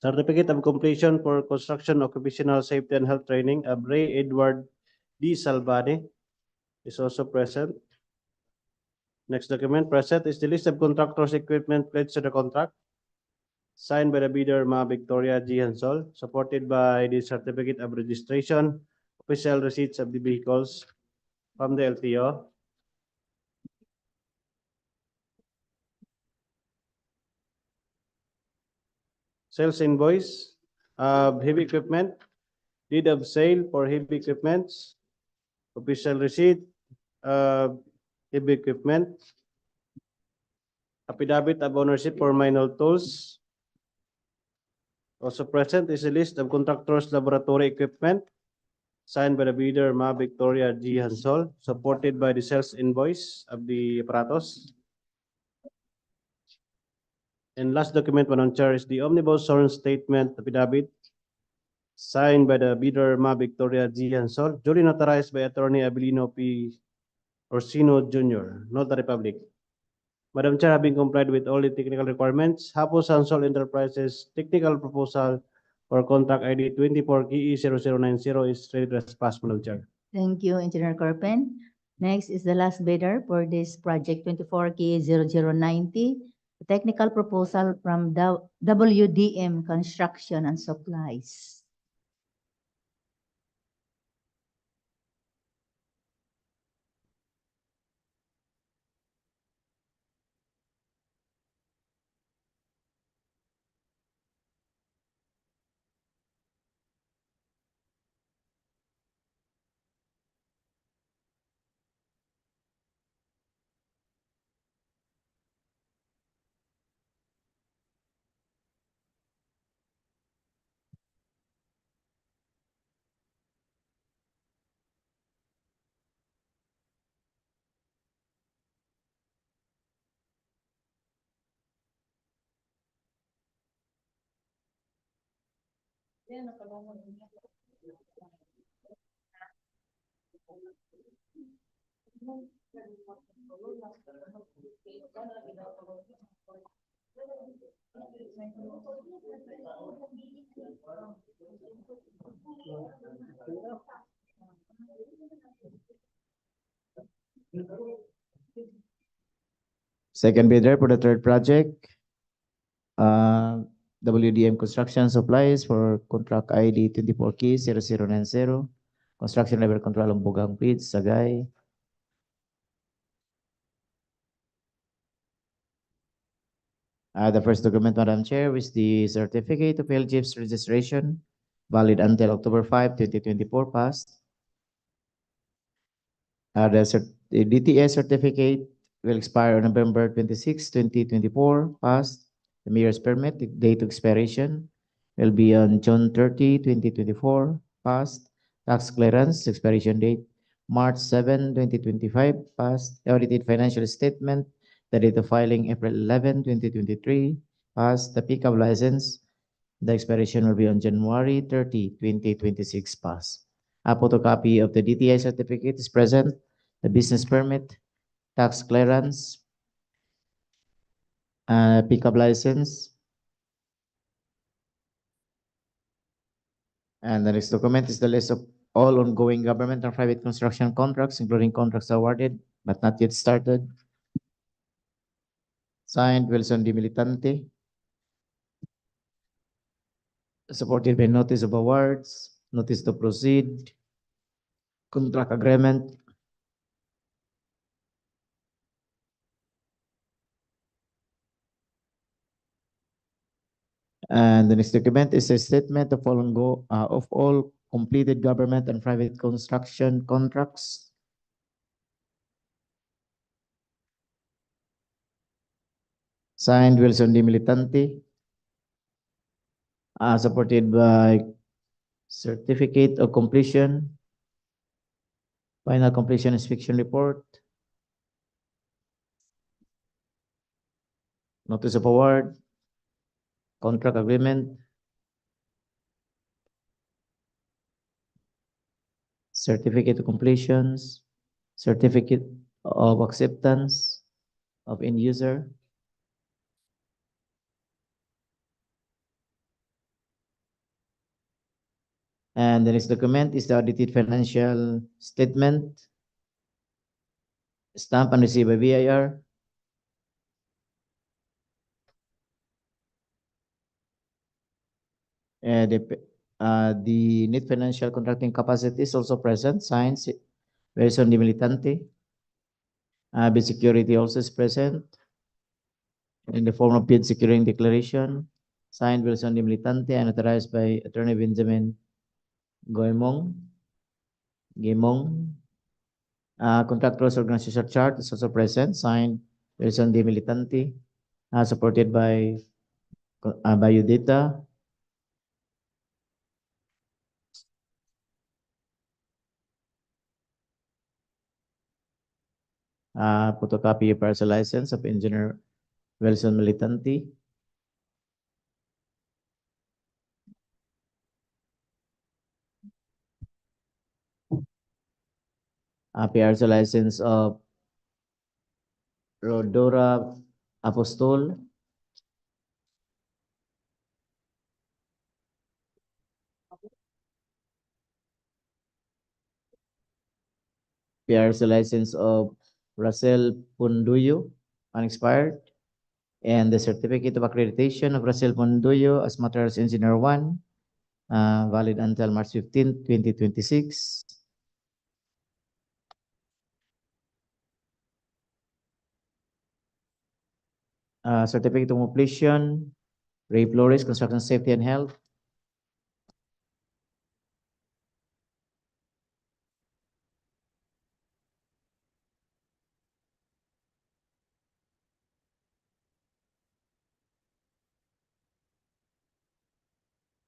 Certificate of completion for construction occupational safety and health training of Ray Edward D. Salvani is also present. Next document present is the list of contractors' equipment pledged to the contract, signed by the bidder, Ma Victoria G. Hansol, supported by the certificate of registration, official receipts of the vehicles from the LTO. Sales invoice of heavy equipment, deed of sale for heavy equipments, official receipt of heavy equipment, affidavit of ownership for minor tools. Also present is a list of contractors' laboratory equipment, signed by the bidder, Ma Victoria G. Hansol, supported by the sales invoice of the apparatus. And last document, Madam Chair, is the omnibus sworn statement affidavit, signed by the bidder, Ma Victoria G. Hansol, duly notarized by Attorney Abilino P. Orsino Jr., Notary Public. Madam Chair, having complied with all the technical requirements, Hapos Hansol Enterprises technical proposal for contract ID 24KE0090 is ready to pass, Madam Chair. Thank you, Engineer Corpen. Next is the last bidder for this project 24K0090, the technical proposal from WDM Construction and Supplies. Second bidder for the third project, WDM Construction Supplies for contract ID 24K0090, construction level control of Bugang Bridge, Sagay. The first document, Madam Chair, is the certificate of LGF's registration, valid until October 5, 2024, passed. The DTS certificate will expire on November 26, 2024, passed. The mayor's permit, the date of expiration will be on June 30, 2024, passed. Tax clearance, expiration date, March 7, 2025, passed. The audited financial statement, the date of filing, April 11, 2023, passed. The pickup license, the expiration will be on January 30, 2026, passed. A photocopy of the DTI certificate is present. The business permit, tax clearance, pickup license. And the next document is the list of all ongoing government and private construction contracts, including contracts awarded but not yet started. Signed, Wilson D. Militante. Supported by notice of awards, notice to proceed, contract agreement. And the next document is a statement of all completed government and private construction contracts. Signed, Wilson D. Militante. Supported by certificate of completion, final completion inspection report, notice of award, contract agreement, certificate of completions, certificate of acceptance of end user. And the next document is the audited financial statement, stamped and received by VIR. The net financial contracting capacity is also present, signed, Wilson D. Militante. Bid security also is present in the form of bid securing declaration, signed Wilson D. Militante and authorized by Attorney Benjamin Goemong. Contractors organization chart is also present, signed Wilson D. Militante, supported by Biodata. Photocopy of parcel license of Engineer Wilson Militante. PRC license of Rodora Apostol. PRC license of Russell Punduyo, unexpired. And the certificate of accreditation of Russell Punduyo as Materials Engineer 1, valid until March 15, 2026. Certificate of completion, Ray Flores, Construction Safety and Health.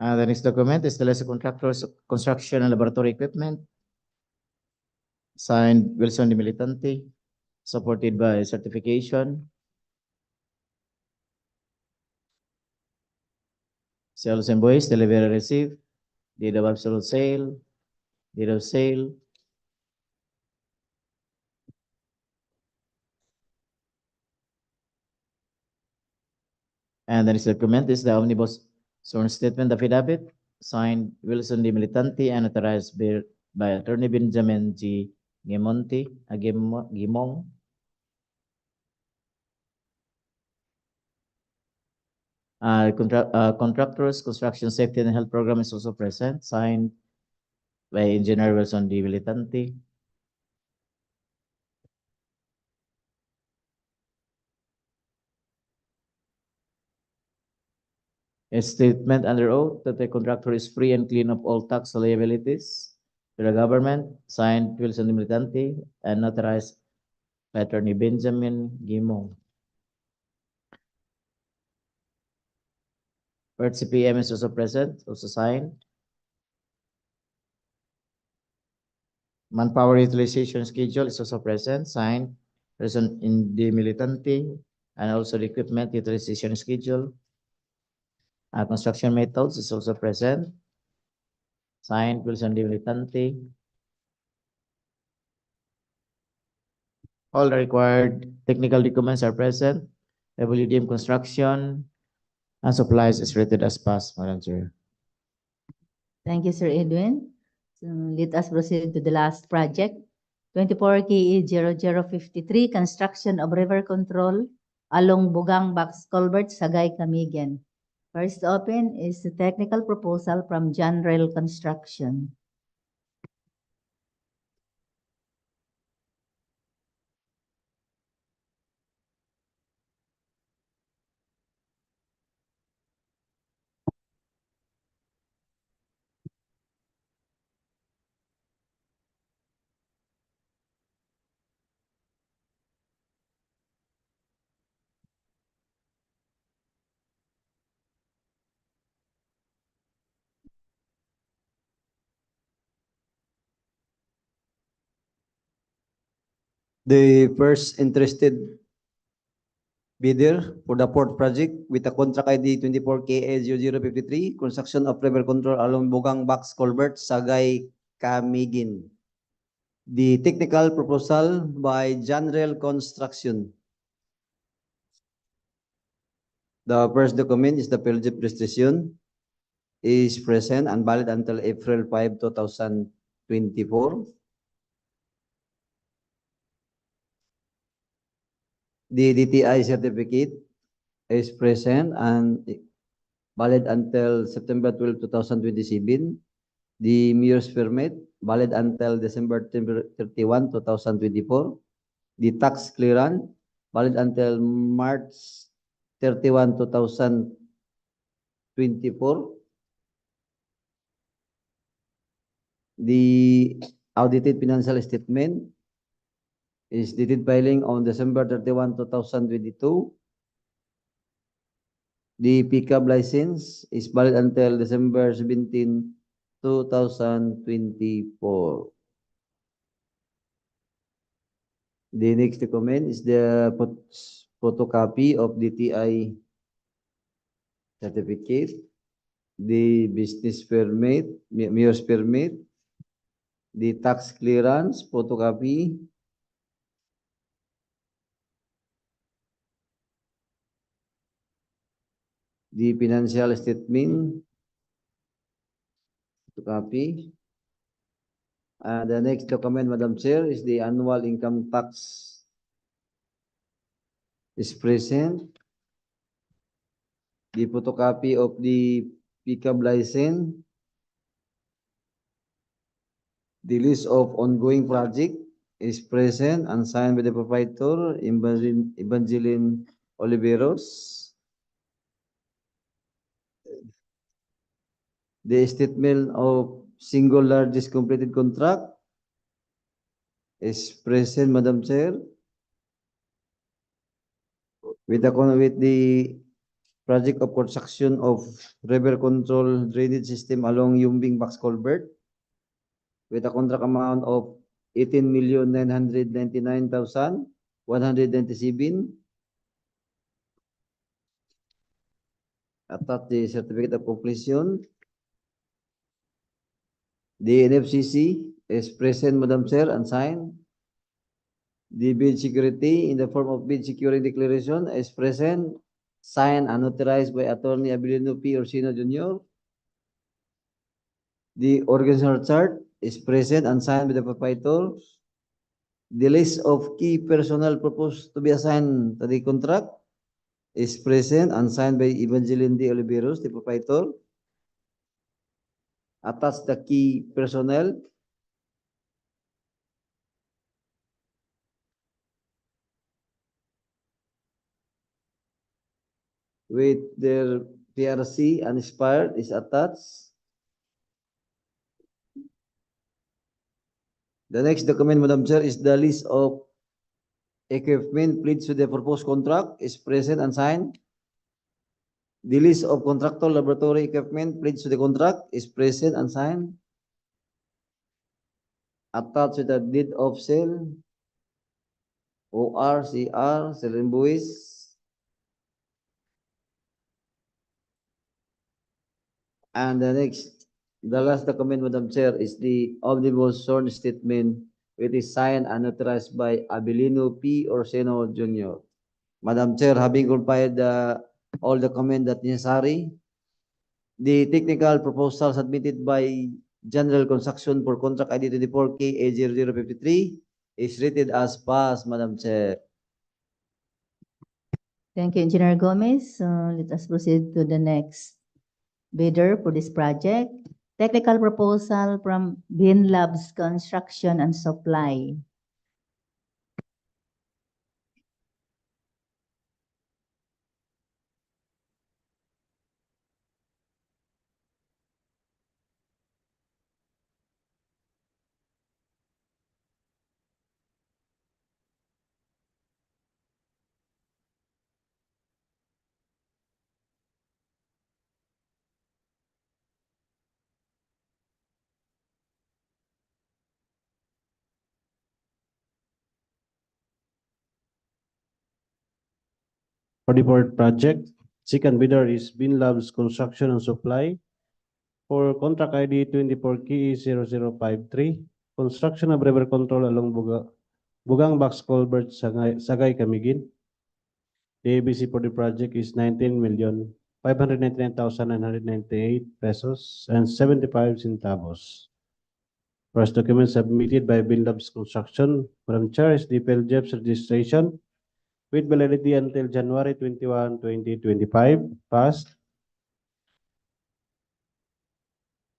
The next document is the list of contractors, construction and laboratory equipment, signed Wilson de Militante, supported by certification, sales invoice, delivery receipt, deed of absolute sale, deed of sale, and the next document is the omnibus sworn statement affidavit, signed Wilson D. Militante and authorized by Attorney Benjamin G. Gimong. Contractors, Construction Safety and Health Program is also present, signed by Engineer Wilson D. Militante. A statement under oath that the contractor is free and clean of all tax liabilities to the government, signed Wilson D. Militante and notarized by Attorney Benjamin Gimong. First CPM is also present, also signed. Manpower utilization schedule is also present, signed, present in the Militante, and also the equipment utilization schedule. Construction methods is also present, signed, Wilson D. Militante. All the required technical documents are present. WDM construction and supplies is rated as passed, Madam Chair. Thank you, Sir Edwin. So let us proceed to the last project. 24 KE 0053, construction of river control along Bugang Box Culvert, Sagay, Camiguin. First open is the technical proposal from John Rail Construction. The first interested bidder for the port project with a contract ID 24KA0053, construction of river control along Bugang Box Culvert, Sagay, Camiguin. The technical proposal by General Construction. The first document is the Pelgip registration, is present and valid until April 5, 2024. The DTI certificate is present and valid until September 12, 2027. The mayor's permit valid until December 31, 2024. The tax clearance valid until March 31, 2024. The audited financial statement is dated filing on December 31, 2022. The pickup license is valid until December 17, 2024. The next document is the photocopy of DTI certificate, the business permit, mayor's permit, the tax clearance photocopy, the financial statement photocopy. The next document, Madam Chair, is the annual income tax is present. The photocopy of the pickup license, the list of ongoing project is present and signed by the proprietor, Evangeline Oliveros. The statement of single largest completed contract is present, Madam Chair, with the project of construction of river control drainage system along Yumbing Box Culvert with a contract amount of 18,999,197. Attach the certificate of completion. The NFCC is present, Madam Chair, and signed. The bid security in the form of bid security declaration is present, signed and authorized by Attorney Abilino P. Orsino Jr. The organizational chart is present and signed by the proprietor. The list of key personnel proposed to be assigned to the contract is present and signed by Evangeline D. Oliveros, the proprietor. Attach the key personnel with their PRC and expired is attached. The next document, Madam Chair, is the list of equipment pledged to the proposed contract is present and signed. The list of contractor laboratory equipment pledged to the contract is present and signed. Attached with the deed of sale, ORCR, sale invoice. And the last document, Madam Chair, is the omnibus sworn statement, which is signed and authorized by Abilino P. Orsino Jr. Madam Chair, having compiled all the comments that necessary, the technical proposal submitted by General Construction for Contract ID 24K A0053 is rated as passed, Madam Chair. Thank you, Engineer Gomez. Let us proceed to the next bidder for this project. Technical proposal from Bin Labs Construction and Supply. For the board project, second bidder is Bin Labs Construction and Supply for contract ID 24K0053, construction of river control along Bugang Box Culvert, Sagay, Camiguin. The ABC for the project is 19,599,998 pesos and 75 centavos. First document submitted by Bin Labs Construction, Madam Chair, is DPWH registration with validity until January 21, 2025, passed.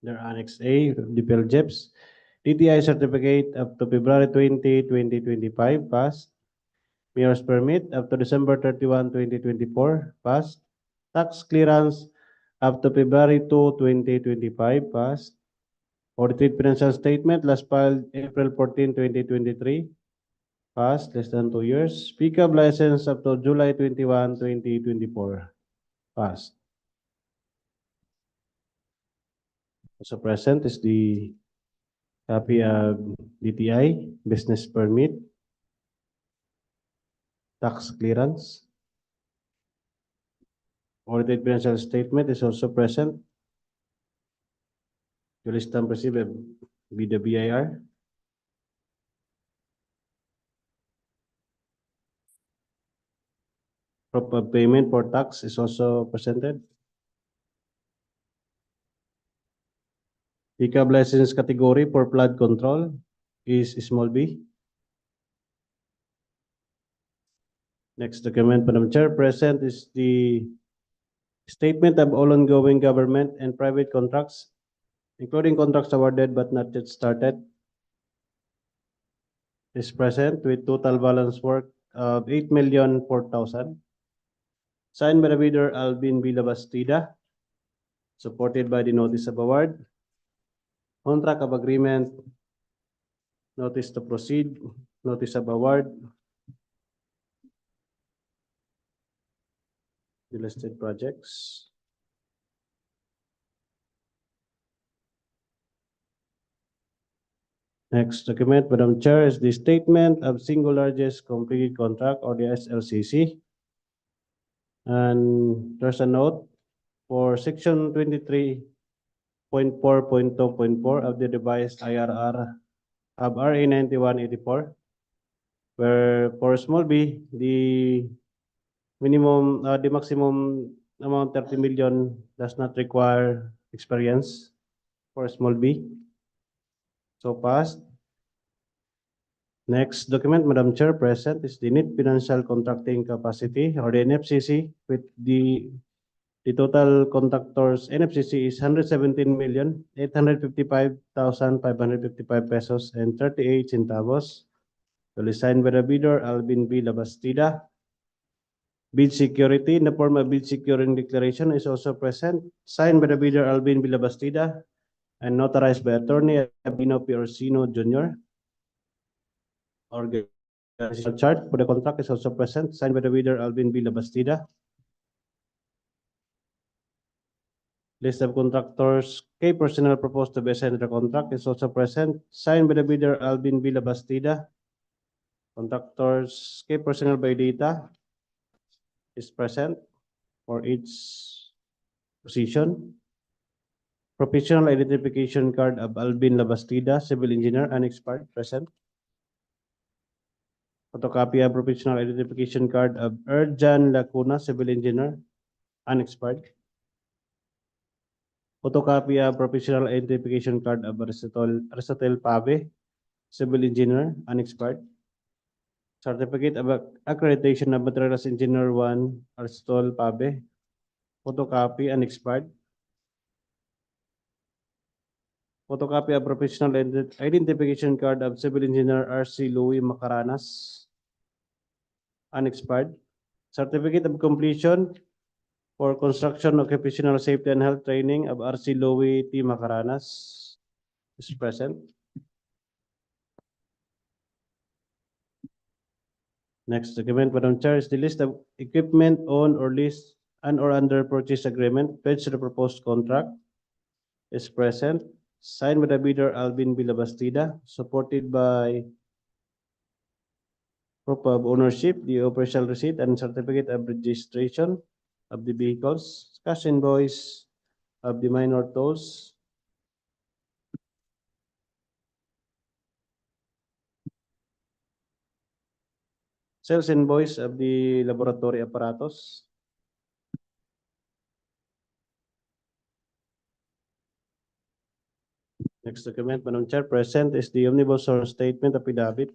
Their Annex A, DPWH, DTI certificate up to February 20, 2025, passed. Mayor's permit up to December 31, 2024, passed. Tax clearance up to February 2, 2025, passed. Audited financial statement last filed April 14, 2023, passed, less than 2 years. Pickup license up to July 21, 2024, passed. Also present is the copy of DTI, business permit, tax clearance. Audited financial statement is also present. Duly stamped received by the BIR. Proof of payment for tax is also presented. Pickup license category for flood control is small b. Next document, Madam Chair, present is the statement of all ongoing government and private contracts, including contracts awarded but not yet started, is present with total balance work of 8,004,000. Signed by the bidder Alvin Villa Bastida, supported by the notice of award, contract of agreement, notice to proceed, notice of award, the listed projects. Next document, Madam Chair, is the statement of single largest completed contract or the SLCC. And there's a note for section 23 .4.2.4 of the revised IRR of RA 9184, where for small b, the maximum amount 30 million does not require experience for small b. So passed. Next document, Madam Chair, present is the net financial contracting capacity or the NFCC with the total contractors NFCC is 117,855,555 pesos and 38 centavos. Duly signed by the bidder Alvin B. Labastida. Bid security in the form of bid securing declaration is also present, signed by the bidder Alvin B. Labastida and notarized by attorney Abino P. Orsino Jr. Organizational chart for the contract is also present, signed by the bidder Alvin B. Labastida. List of contractors, K personnel proposed to be assigned to the contract is also present, signed by the bidder Alvin B. Labastida. Contractors, K personnel by data is present for each position. Professional identification card of Alvin Labastida, civil engineer, unexpired, present. Photocopy of professional identification card of Erjan Lacuna, civil engineer, unexpired. Photocopy of professional identification card of Aristotle Pave, civil engineer, unexpired. Certificate of accreditation of Materials Engineer 1, Aristotle Pave, photocopy, unexpired. Photocopy of professional identification card of civil engineer R.C. Louis Macaranas, unexpired. Certificate of completion for construction occupational safety and health training of R.C. Louis T. Macaranas is present. Next document, Madam Chair, is the list of equipment owned or leased and or under purchase agreement pledged to the proposed contract is present, signed by the bidder Alvin B. Labastida, supported by proof of ownership, the operational receipt, and certificate of registration of the vehicles, cash invoice of the minor tolls, sales invoice of the laboratory apparatus, next document, Madam Chair, present is the omnibus source statement affidavit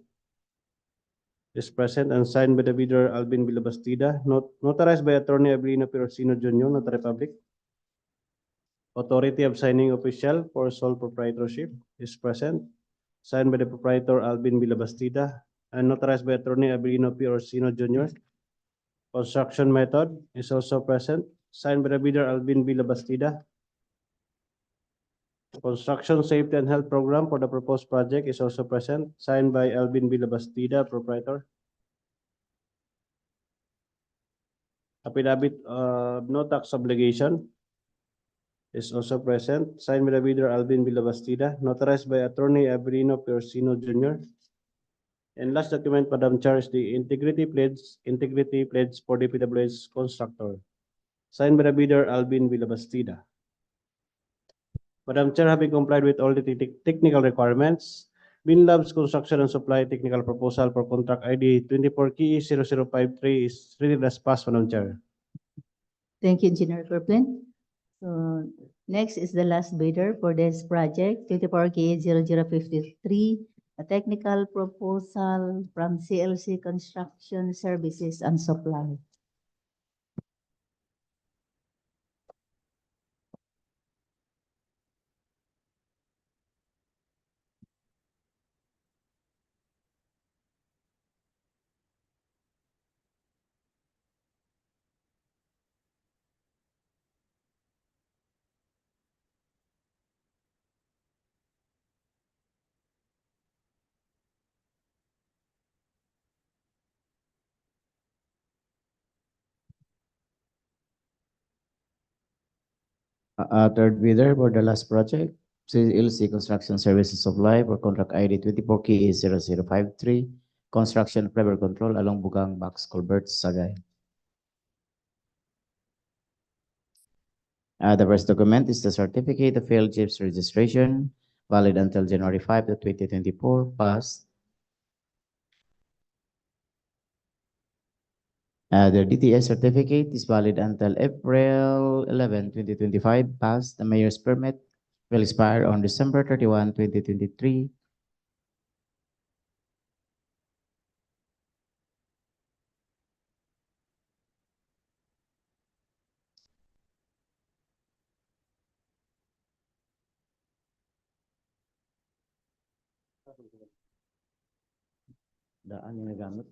is present and signed by the bidder Alvin B. Labastida, notarized by Attorney Abelino Pirosino Jr., Notary Public. Authority of signing official for sole proprietorship is present, signed by the proprietor Alvin B. Labastida and notarized by Attorney Abelino P. Orsino Jr. Construction method is also present, signed by the bidder Alvin B. Labastida. Construction safety and health program for the proposed project is also present, signed by Alvin B. Labastida, proprietor. Affidavit of no tax obligation is also present, signed by the bidder Alvin B. Labastida, notarized by Attorney Abelino P. Orsino Jr. And last document, Madam Chair, is the integrity pledge for DPWH constructor, signed by the bidder Alvin B. Labastida. Madam Chair, having complied with all the technical requirements, Binlab's construction and supply technical proposal for contract ID 24KE0053 is ready as passed, Madam Chair. Thank you, Engineer Copeland. So next is the last bidder for this project, 24K0053, a technical proposal from CLC Construction Services and Supply. Third bidder for the last project, CLC Construction Services Supply for contract ID 24KE0053, construction fiber control along Bugang Box Culvert, Sagay. The first document is the certificate of failed chief's registration, valid until January 5 of 2024, passed. The DTS certificate is valid until April 11, 2025, passed. The mayor's permit will expire on December 31, 2023. Daan yung nagamit.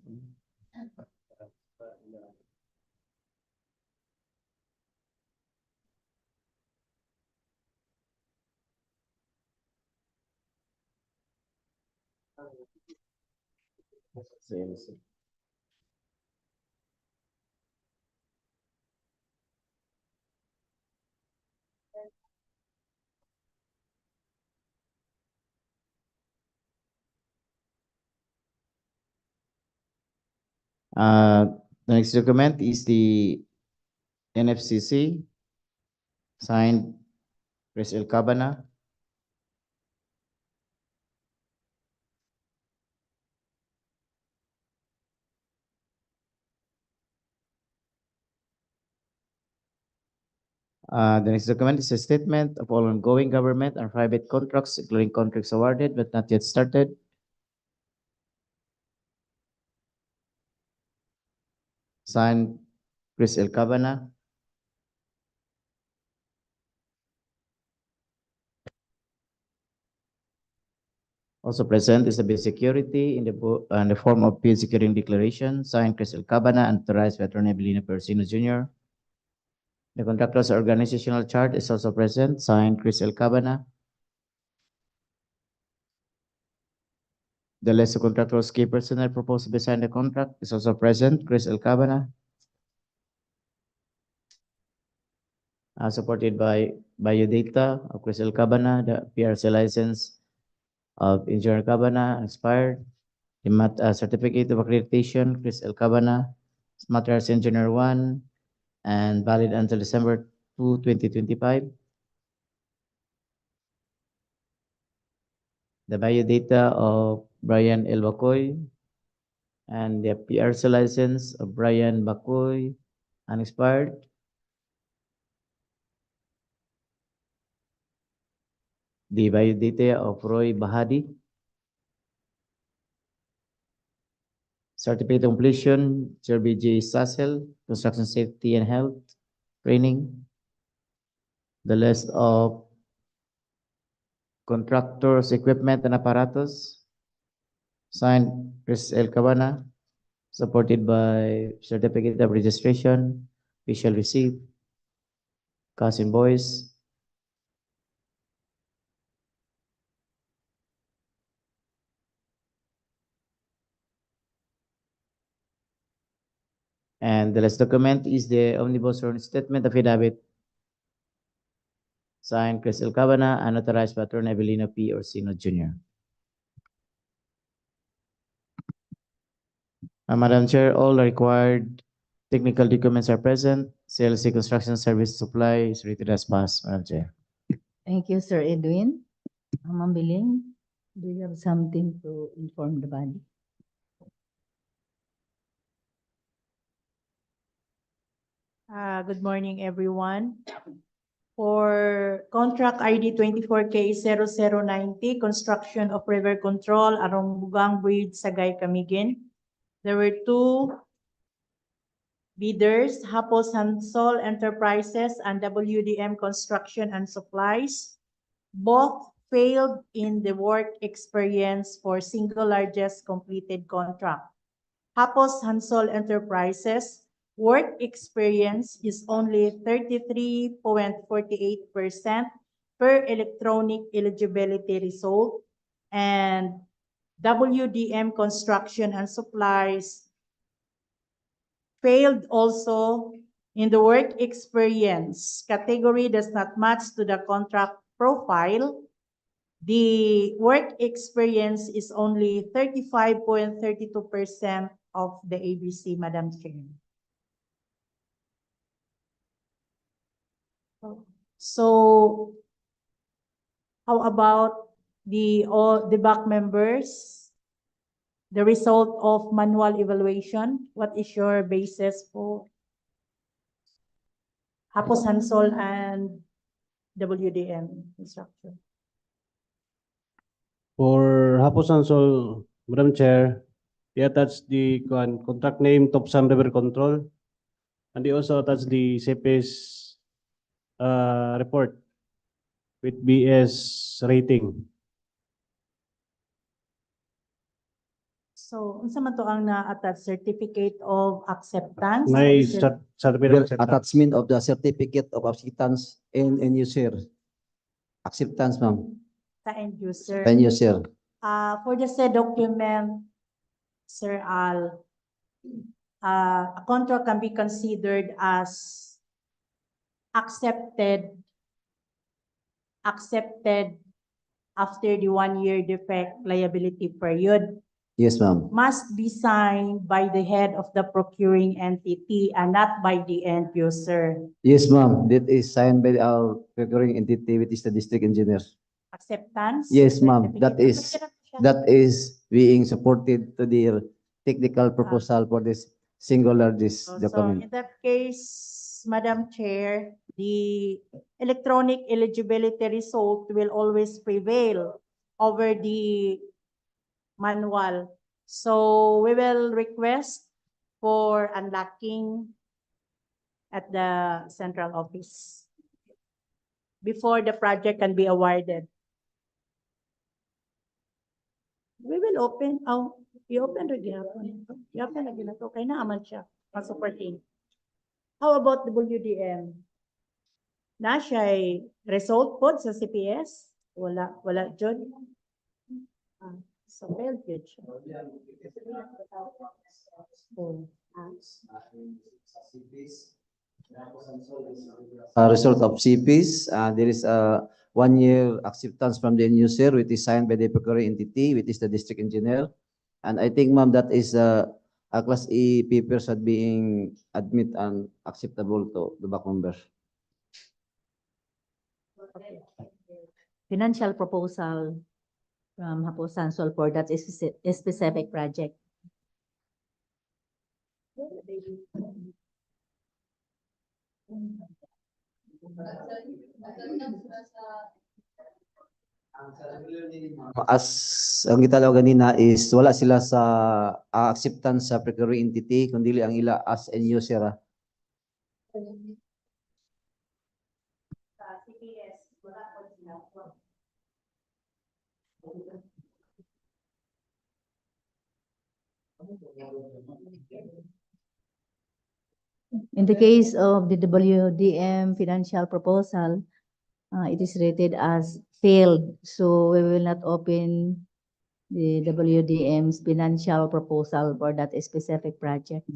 The next document is the NFCC, signed Chris L. Cabana. The next document is a statement of all ongoing government and private contracts, including contracts awarded but not yet started. Signed Chris L. Cabana. Also present is the bid security in the form of bid securing declaration, signed Chris L. Cabana and authorized by Attorney Belino Persino Jr. The contractor's organizational chart is also present, signed Chris L. Cabana. The list of contractors' key personnel proposed to be signed the contract is also present, Chris L. Cabana. Supported by biodata of Chris L. Cabana, the PRC license of Engineer Cabana expired. The certificate of accreditation, Chris L. Cabana, Materials Engineer 1, and valid until December 2, 2025. The biodata of Brian L. Bacoy and the PRC license of Brian Bacoy, unexpired. The biodata of Roy Bahadi. Certificate of completion, Sir B.J. Sassel, Construction Safety and Health Training. The list of contractors, equipment, and apparatus, signed Chris L. Cabana, supported by certificate of registration, official receipt, cash invoice. And the last document is the omnibus sworn statement affidavit, signed Chris L. Cabana and authorized by Attorney Belino P. Orsino Jr. Madam Chair, all the required technical documents are present. CLC Construction Service Supply is rated as passed, Madam Chair. Thank you, Sir Edwin. Ma'am Biling, do you have something to inform the body? Good morning, everyone. For contract ID 24K0090, construction of river control along Bugang Bridge, Sagay, Camiguin. There were two bidders, Hapos Hansol Enterprises and WDM Construction and Supplies. Both failed in the work experience for single largest completed contract. Hapos Hansol Enterprises work experience is only 33.48% per electronic eligibility result, and WDM Construction and Supplies failed also in the work experience category does not match to the contract profile. The work experience is only 35.32% of the ABC, Madam Chair. So how about all the back members? The result of manual evaluation, what is your basis for Hapos Hansol and WDM instruction? For Hapos Sansol, Madam Chair, they attach the contract name Topsan River Control, and they also attach the CPS report with BS rating. So, unsa man to ang na-attach certificate of acceptance? May Cer- certificate The attachment of the certificate of acceptance and user. Acceptance, ma'am. Sa end user. And user. For the said document, Sir Al, a contract can be considered as accepted after the 1-year defect liability period. Yes, ma'am. Must be signed by the head of the procuring entity and not by the end user. Yes, ma'am. That is signed by our procuring entity, which is the district engineer. Acceptance? Yes, ma'am. That certificate. is, that is being supported to the technical proposal for this single largest So in document. that case, Madam Chair, the electronic eligibility result will always prevail over the manual. So we will request for unlocking at the central office before the project can be awarded. We will open, i-open rin gihapon. I-open rin na to. Kaya naaman siya. Masuporting. How about the WDM? Na siya result po sa CPS? Wala dyan. So, well, good siya. Oh, Result of CPs, there is a 1-year acceptance from the end user, which is signed by the procuring entity, which is the district engineer. And I think, ma'am, that is a class E papers are being admit and acceptable to the back member. okay. Financial proposal from Hapos Sansol for that specific project. As ang gitalaw ganina is wala sila sa acceptance sa procuring entity, kundi ang ila as end user. Sa CPS, wala po sila. In the case of the WDM financial proposal, it is rated as failed. So we will not open the WDM's financial proposal for that specific project.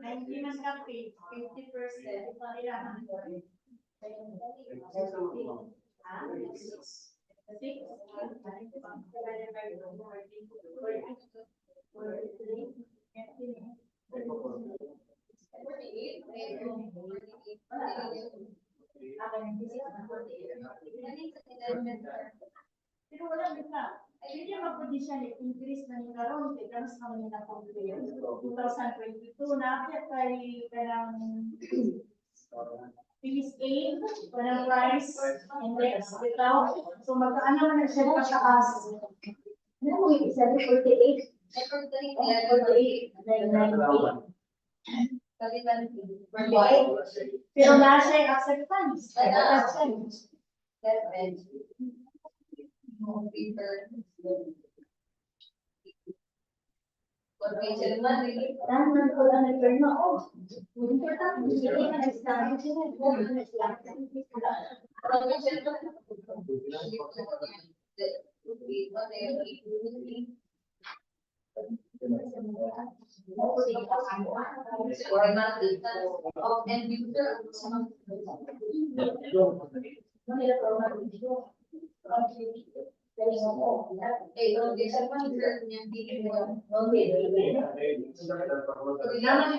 Hindi mas kape, 50%. Kailangan ko rin. Pero wala bigla. Hindi mag-condition increase na yung karon kay karon sa mga na-complete. 2022 na kay kanang PSA, kanang price index bitaw. So magkaano man siya pataas. Ano mo isa 48? 48. Pero na siya acceptance. Kailangan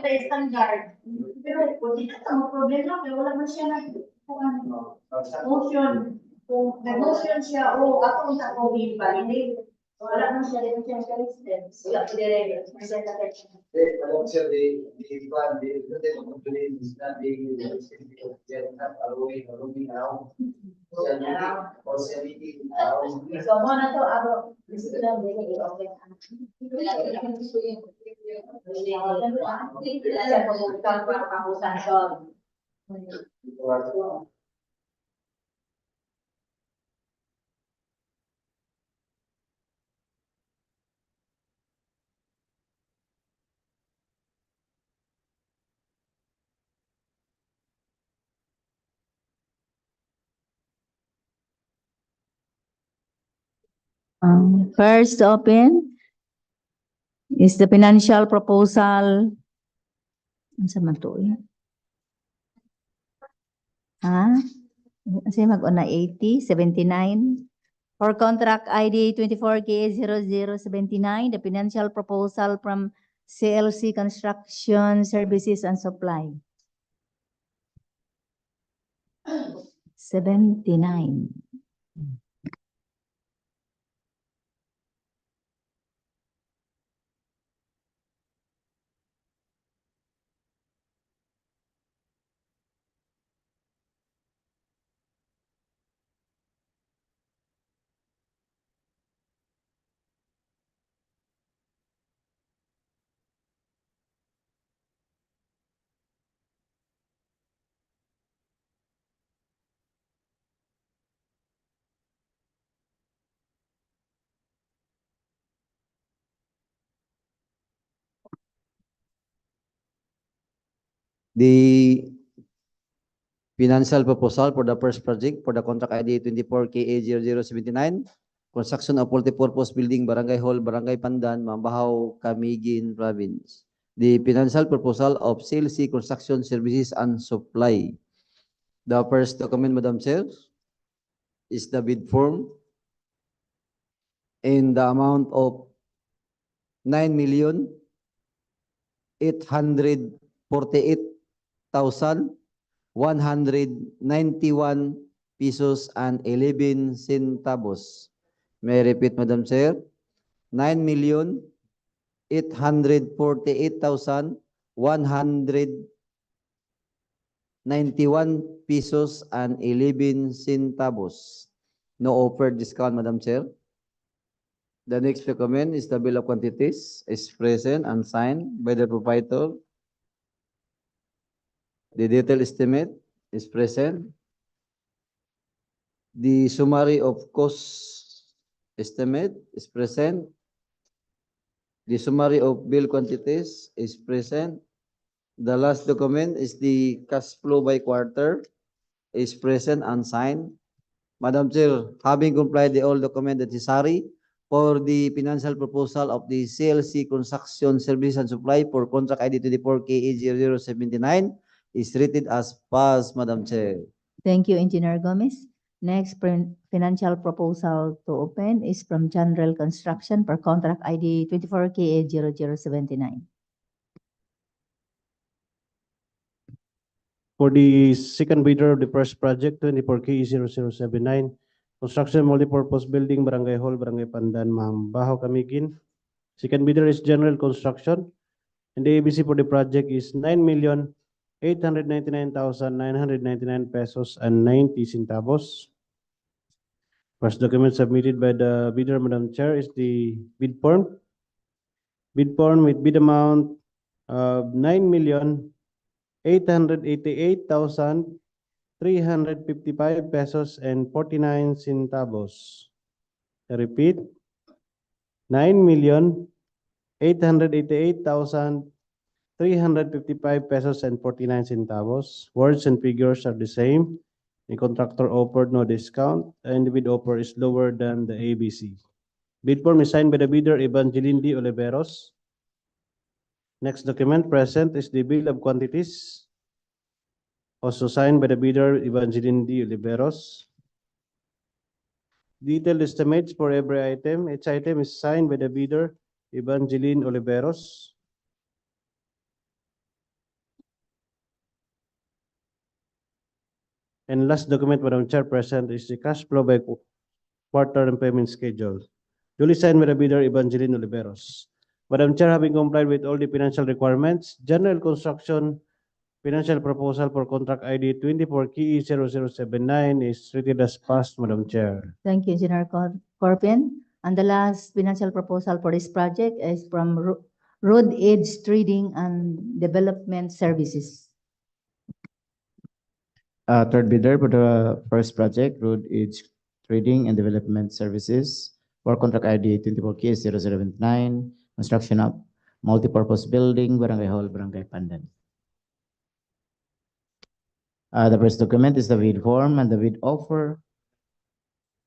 kita standard. Pero kung dito sa problema, kaya wala man siya motion. Kung nag-motion siya, ako ang sa COVID pa, hindi. Wala man siya rin siya steps. Wala po dire. Alam siya, the plan, the company is not being roaming around. Or 70 So, mo na to, ako, gusto lang din i-open. First to open is the financial proposal. Ano sa man to eh? Ha? Kasi mag-una 80, 79. For contract ID 24K0079, the financial proposal from CLC Construction Services and Supply. 79. The financial proposal for the first project for the contract ID 24KA0079, construction of multipurpose building, Barangay Hall, Barangay Pandan, Mambajao, Camiguin Province. The financial proposal of CLC Construction Services and Supply. The first document, Madam Chair, is the bid form in the amount of 9,848,191 pesos and 11 centavos. May I repeat, Madam Chair? 9,848,191 pesos and 11 centavos. No offered discount, Madam Chair. The next document is the bill of quantities, is present and signed by the proprietor. The detailed estimate is present. The summary of cost estimate is present. The summary of bill quantities is present. The last document is the cash flow by quarter, is present and signed. Madam Chair, having complied the all document necessary for the financial proposal of the CLC Construction Service and Supply for contract ID 24KE0079 is rated as passed, Madam Chair. Thank you, Engineer Gomez. Next, financial proposal to open is from General Construction for contract ID 24KA0079. For the second bidder of the first project, 24KE0079, construction multipurpose building, Barangay Hall, Barangay Pandan, Mambajao, Camiguin. Second bidder is General Construction, and the ABC for the project is 9,899,999 pesos and 90 centavos. First document submitted by the bidder, Madam Chair, is the bid form. Bid form with bid amount of 9,888,355 pesos and 49 centavos. I repeat, 9,888,355 pesos and 49 centavos. Words and figures are the same. The contractor offered no discount, and the bid offer is lower than the ABC. Bid form is signed by the bidder, Evangeline D. Oliveros. Next document present is the bill of quantities, also signed by the bidder, Evangeline D. Oliveros. Detailed estimates for every item. Each item is signed by the bidder, Evangeline Oliveros. And last document, Madam Chair, present is the cash flow by quarter and payment schedule. Duly signed by the bidder, Evangeline Oliveros. Madam Chair, having complied with all the financial requirements, General Construction financial proposal for contract ID 24KE0079 is treated as passed, Madam Chair. Thank you, Engineer Corpin. And the last financial proposal for this project is from Road Edge Trading and Development Services. Third bidder for the first project, Road Edge Trading and Development Services for contract ID 24K0079, construction of multipurpose building, Barangay Hall, Barangay Pandan. The first document is the bid form, and the bid offer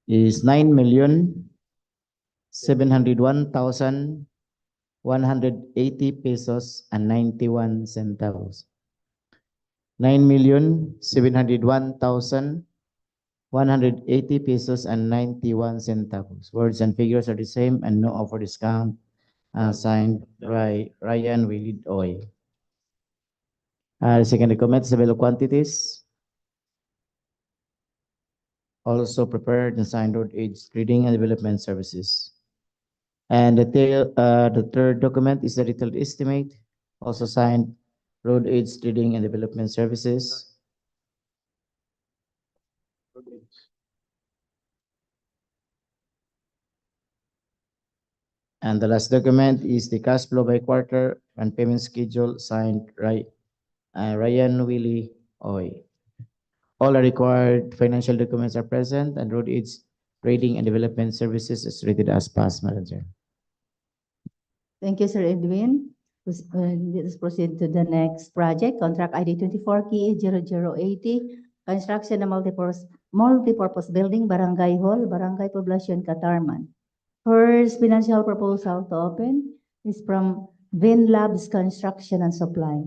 is 9,701,180 pesos and 91 centavos. 9,701,180 pesos and 91 centavos. Words and figures are the same and no offer discount. Signed by Ryan Willie Oy. The second document is the bill of quantities. Also prepared and signed Road Edge Trading and Development Services. And the third document is the detailed estimate. Also signed Road Edge Trading and Development Services. And the last document is the cash flow by quarter and payment schedule signed Ryan Willie Oy. All are required financial documents are present, and Road Edge Trading and Development Services is rated as passed, Madam Chair. Thank you, Sir Edwin. Let's proceed to the next project, contract ID 24KE0080, construction of multipurpose building, Barangay Hall, Barangay Poblacion, Catarman. First financial proposal to open is from Vin Labs Construction and Supply.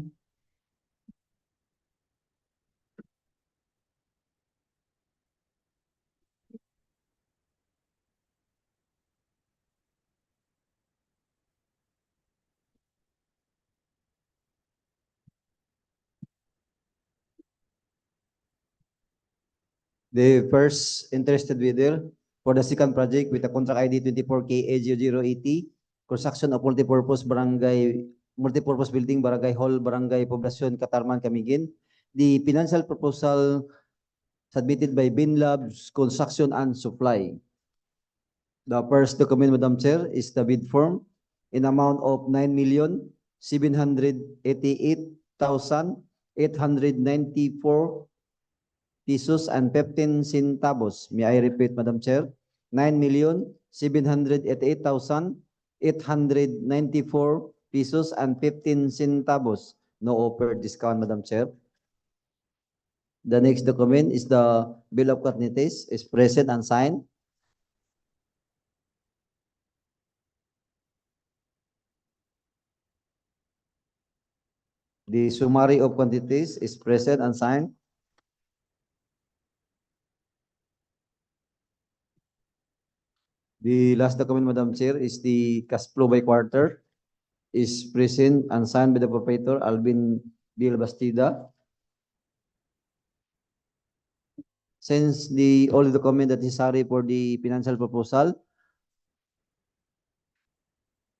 The first interested bidder for the second project with the contract ID 24KA0080, construction of multipurpose building, Barangay Hall, Barangay Poblacion, Catarman, Camiguin. The financial proposal submitted by Bin Labs Construction and Supply. The first document, Madam Chair, is the bid form in amount of 9,788,894 pesos and 15 centavos. May I repeat, Madam Chair? 9,788,894 pesos and 15 centavos. No offer discount, Madam Chair. The next document is the bill of quantities is present and signed. The summary of quantities is present and signed. The last document, Madam Chair, is the cash flow by quarter, is present and signed by the proprietor, Alvin Bill Bastida. Since the only document that is necessary for the financial proposal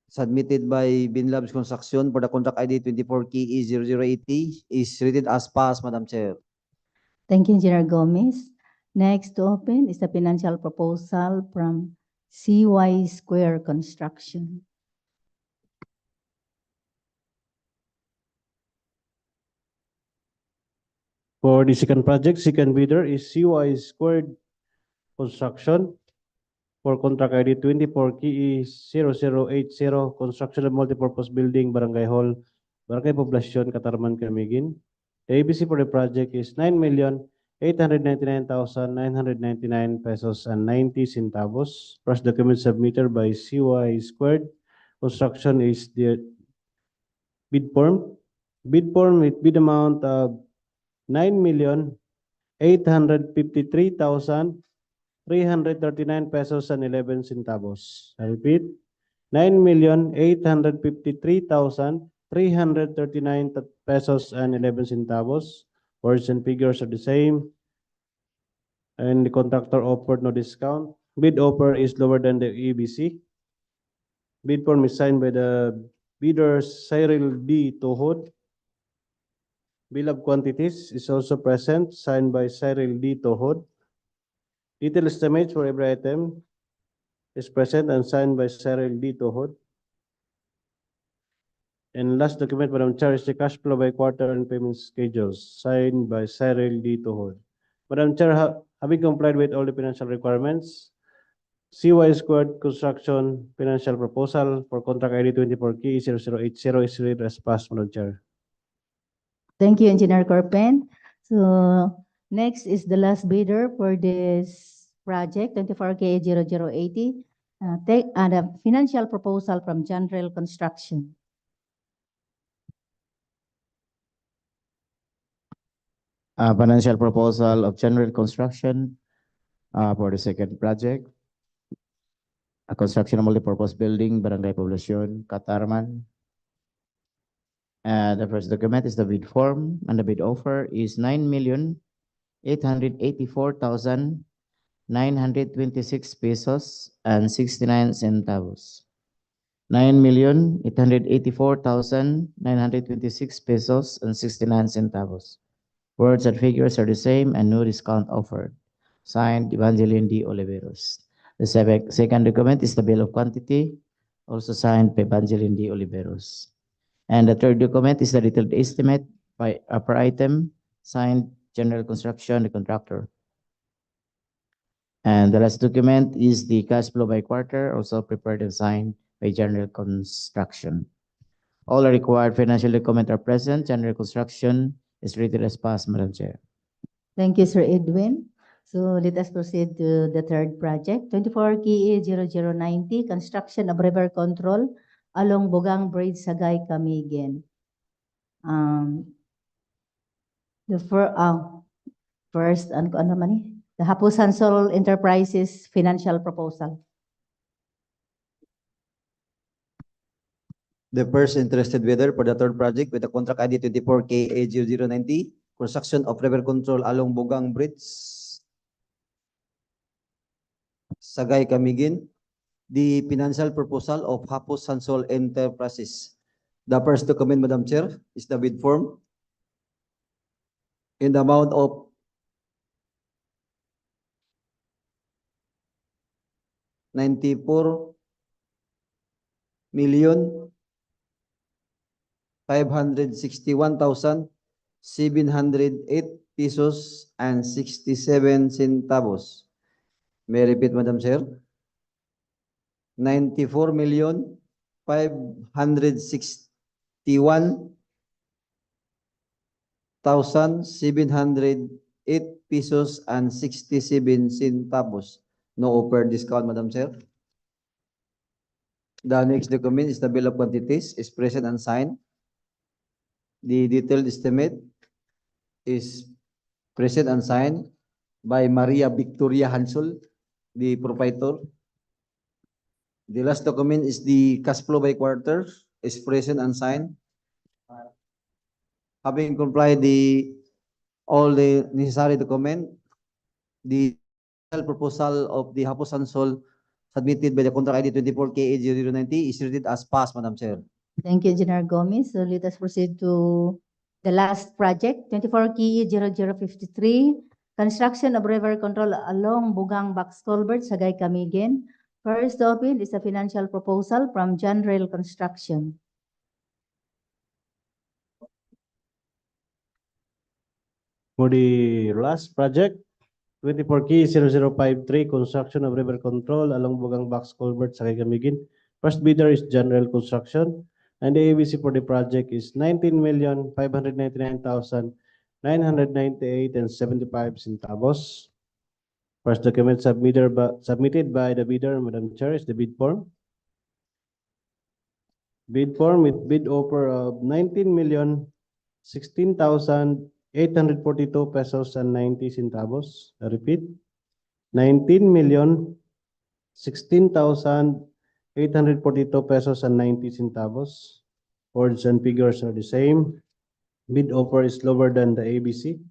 submitted by Binlabs Construction for the contract ID 24KE0080 is rated as passed, Madam Chair. Thank you, Engineer Gomez. Next to open is the financial proposal from CY Square Construction. For the second project, second bidder is CY Squared Construction for contract ID 24KE0080, construction of multipurpose building, Barangay Hall, Barangay Poblacion, Catarman, Camiguin. The ABC for the project is 9,899,999 pesos and 90 centavos. First document submitted by CY Squared Construction is the bid form. Bid form with bid amount of 9,853,339 pesos and 11 centavos. I repeat, 9,853,339 pesos and 11 centavos. Words and figures are the same. And the contractor offered no discount. Bid offer is lower than the EBC. Bid form is signed by the bidder Cyril D. Tohod. Bill of quantities is also present, signed by Cyril D. Tohod. Detailed estimates for every item is present and signed by Cyril D. Tohod. And last document, Madam Chair, is the cash flow by quarter and payment schedules, signed by Cyril D. Tohod. Madam Chair, having complied with all the financial requirements, CY Squared Construction financial proposal for contract ID 24KE0080 is read as passed, Madam Chair. Thank you, Engineer Corpen. So next is the last bidder for this project, 24K0080. Take the financial proposal from General Construction. Financial proposal of General Construction for the second project. A construction of multipurpose building, Barangay Poblacion, Catarman. The first document is the bid form, and the bid offer is 9,884,926 pesos and 69 centavos. 9,884,926 pesos and 69 centavos. Words and figures are the same and no discount offered. Signed, Evangeline D. Oliveros. The second document is the bill of quantity, also signed by Evangeline D. Oliveros. And the third document is the detailed estimate by per item, signed General Construction, the contractor. And the last document is the cash flow by quarter, also prepared and signed by General Construction. All the required financial documents are present. General Construction is rated as passed, Madam Chair. Thank you, Sir Edwin. So let us proceed to the third project, 24KE0090, construction of river control along Bugang Bridge, Sagay, Camiguin. The first, ano naman eh? The Hapusan Sol Enterprises financial proposal. The first interested bidder for the third project with the contract ID 24KA0090, construction of river control along Bugang Bridge, Sagay, Camiguin. The financial proposal of Hapus Sansol Enterprises. The first document, Madam Chair, is the bid form in the amount of 94,561,708 pesos and 67 centavos. May I repeat, Madam Chair? 94,561,708 pesos and 67 centavos. No offer discount, Madam Chair. The next document is the bill of quantities, is present and signed. The detailed estimate is present and signed by Maria Victoria Hansel, the proprietor. The last document is the cash flow by quarter, is present and signed. Having complied all the necessary document, the proposal of the Hapos Hansol submitted by the contract ID 24 KA0090 is rated as passed, Madam Chair. Thank you, Engineer Gomez. So let us proceed to the last project, 24 KE 0053, construction of river control along Bugang Box Culvert, Sagay, Camiguin. First to open is a financial proposal from John Rail Construction. For the last project, 24 K 0053, construction of river control along Bugang Box Culvert, Sagay, Camiguin. First bidder is General Construction, and the ABC for the project is 19,599,998 and 75 centavos. First document submitted by the bidder, Madam Chair, is the bid form. Bid form with bid offer of 19,016,842 pesos and 90 centavos. I repeat, 19,016,842 pesos and 90 centavos. Words and figures are the same. Bid offer is lower than the ABC,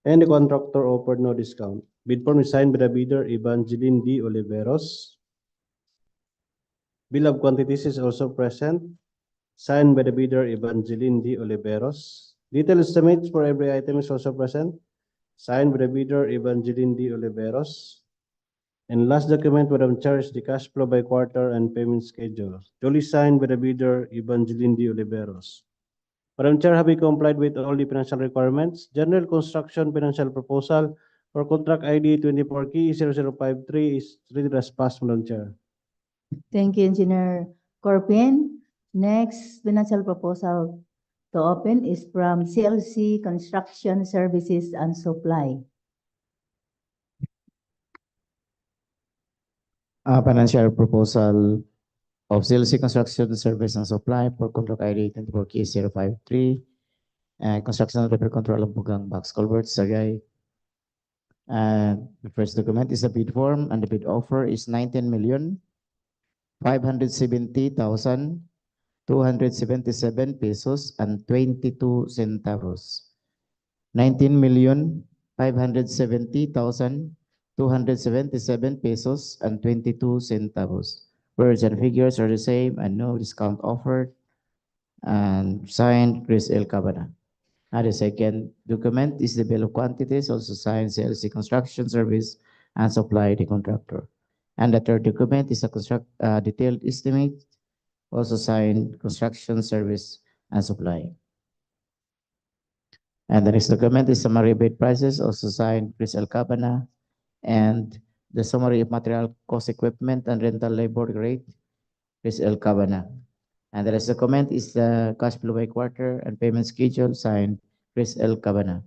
and the contractor offered no discount. Bid form is signed by the bidder, Evangeline D. Oliveros. Bill of quantities is also present, signed by the bidder, Evangeline D. Oliveros. Detailed estimates for every item is also present, signed by the bidder, Evangeline D. Oliveros. And last document, Madam Chair, is the cash flow by quarter and payment schedule, duly signed by the bidder, Evangeline D. Oliveros. Madam Chair, having complied with all the financial requirements, General Construction Financial Proposal for Contract ID 24 K 0053 is treated as passed, Madam Chair. Thank you, Engineer Corpin. Next financial proposal to open is from CLC Construction Services and Supply. Financial proposal of CLC Construction Service and Supply for contract ID 24 K 053, construction of river control of Bugang Box Culvert, Sagay. The first document is a bid form, and the bid offer is 19,570,277 pesos and 22 centavos. 19,570,277 pesos and 22 centavos. Words and figures are the same and no discount offered. And signed, Chris L. Cabana. And the second document is the bill of quantities, also signed CLC Construction Service and Supply, the contractor. And the third document is a detailed estimate, also signed Construction Service and Supply. And the next document is summary bid prices, also signed Chris L. Cabana, and the summary of material cost, equipment, and rental labor rate, Chris L. Cabana. And the last document is the cash flow by quarter and payment schedule, signed Chris L. Cabana.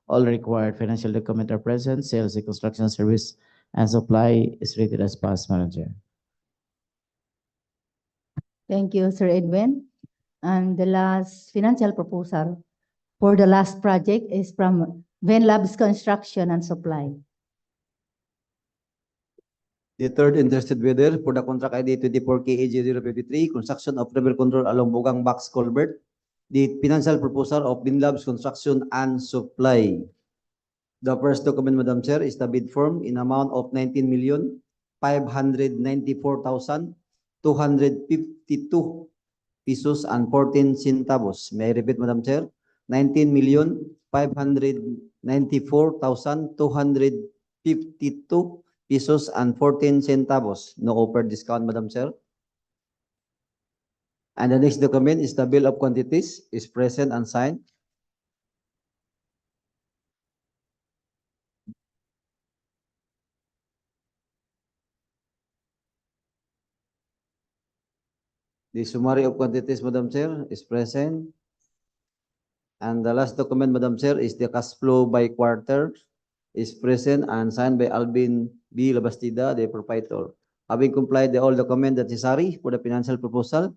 All required financial documents are present. Sales, construction, service, and supply is rated as passed, Madam Chair. Thank you, Sir Edwin. And the last financial proposal for the last project is from Venlabs Construction and Supply. The third interested bidder for the contract ID 24 KA 0053, construction of river control along Bugang Box Culvert. The financial proposal of Venlabs Construction and Supply. The first document, Madam Chair, is the bid form in amount of 19,594,252 pesos and 14 centavos. May I repeat, Madam Chair? 19,594,252 pesos and 14 centavos. No offer discount, Madam Chair. And the next document is the bill of quantities, is present and signed. The summary of quantities, Madam Chair, is present. And the last document, Madam Chair, is the cash flow by quarter, is present and signed by Alvin B. Labastida, the proprietor. Having complied with all documents necessary for the financial proposal,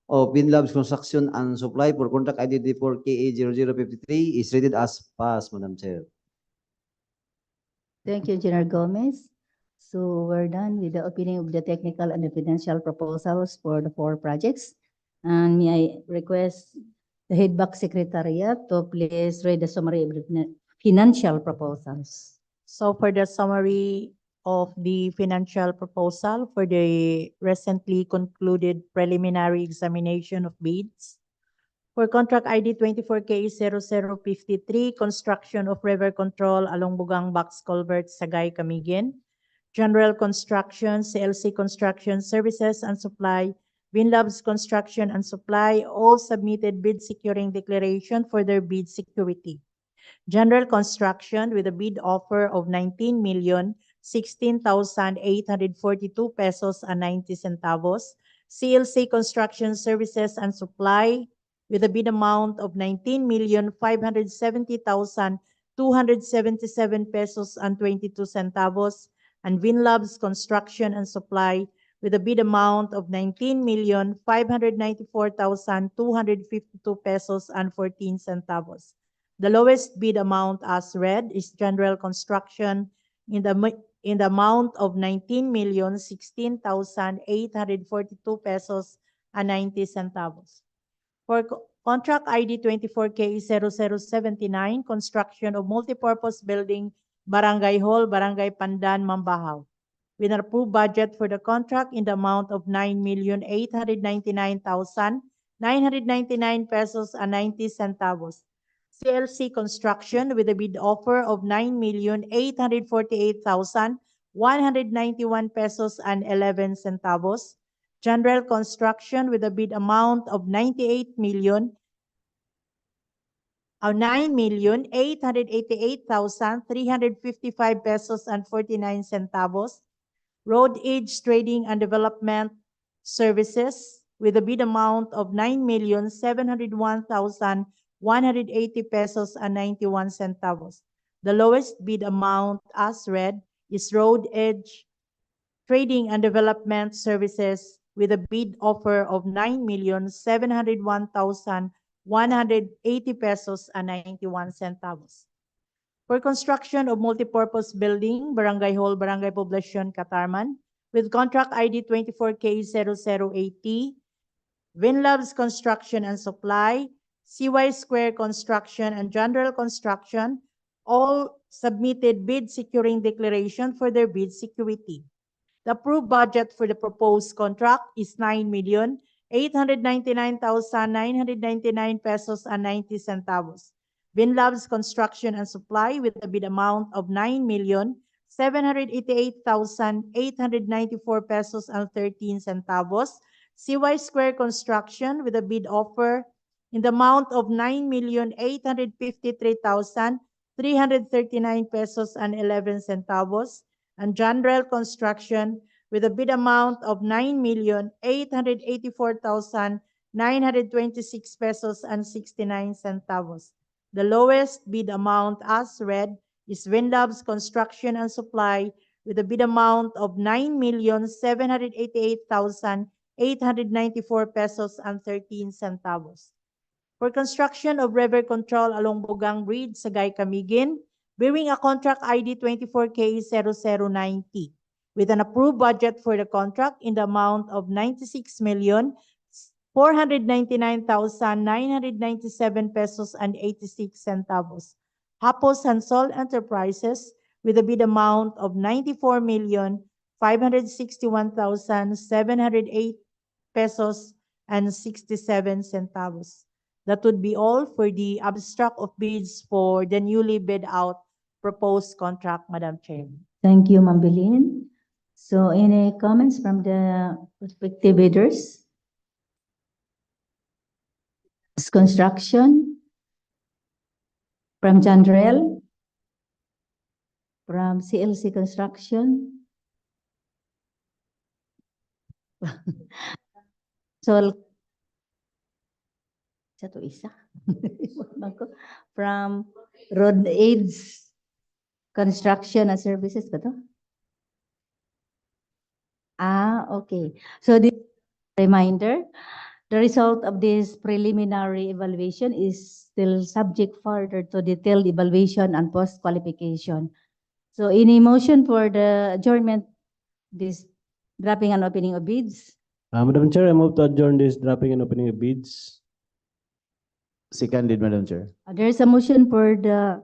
of Winlabs Construction and Supply for contract ID 4KA0053 is rated as passed, Madam Chair. Thank you, Engineer Gomez. So we're done with the opening of the technical and the financial proposals for the 4 projects. And may I request the head-back secretariat to please read the summary of the financial proposals. So for the summary of the financial proposal for the recently concluded preliminary examination of bids. For contract ID 24K0053, construction of river control along Bugang Box Culvert, Sagay, Camiguin. General Construction, CLC Construction Services and Supply, Winlabs Construction and Supply, all submitted bid securing declaration for their bid security. General Construction with a bid offer of 19,016,842 pesos and 90 centavos. CLC Construction Services and Supply with a bid amount of 19,570,277 pesos and 22 centavos. And Winlabs Construction and Supply with a bid amount of 19,594,252 pesos and 14 centavos. The lowest bid amount as read is General Construction in the amount of 19,016,842 pesos and 90 centavos. For contract ID 24K0079, construction of multipurpose building, Barangay Hall, Barangay Pandan, Mambajao, with an approved budget for the contract in the amount of 9,899,999 pesos and 90 centavos. CLC Construction with a bid offer of 9,848,191 pesos and 11 centavos. General Construction with a bid amount of 9,888,355 pesos and 49 centavos. Road Age Trading and Development Services with a bid amount of 9,701,180 pesos and 91 centavos. The lowest bid amount as read is Road Edge Trading and Development Services with a bid offer of 9,701,180 pesos and 91 centavos. For construction of multipurpose building, Barangay Hall, Barangay Poblacion, Catarman, with contract ID 24K0080, Winlabs Construction and Supply, CY Square Construction and General Construction, all submitted bid securing declaration for their bid security. The approved budget for the proposed contract is 9,899,999 pesos and 90 centavos. Winlabs Construction and Supply with a bid amount of 9,788,894 pesos and 13 centavos. CY Square Construction with a bid offer in the amount of 9,853,339 pesos and 11 centavos. And General Construction with a bid amount of 9,884,926 pesos and 69 centavos. The lowest bid amount as read is Winlabs Construction and Supply with a bid amount of 9,788,894 pesos and 13 centavos. For construction of river control along Bugang Bridge, Sagay, Camiguin, bearing a contract ID 24K0090 with an approved budget for the contract in the amount of 96,499,997 pesos and 86 centavos. Hapos Hansol Enterprises with a bid amount of 94,561,708 pesos and 67 centavos. That would be all for the abstract of bids for the newly bid out proposed contract, Madam Chair. Thank you, Ma'am Bilin. So any comments from the prospective bidders? Construction from Chandrel, from CLC Construction. So, satu isa. From Road Aids Construction and Services ba to? Okay. So this reminder, The result of this preliminary evaluation is still subject further to detailed evaluation and post-qualification. So any motion for the adjournment, this dropping and opening of bids? Madam Chair, I move to adjourn this dropping and opening of bids. Seconded, Madam Chair. There's a motion for the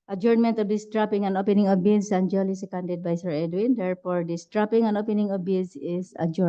adjournment of this dropping and opening of bids, and duly seconded by Sir Edwin. Therefore, this dropping and opening of bids is adjourned.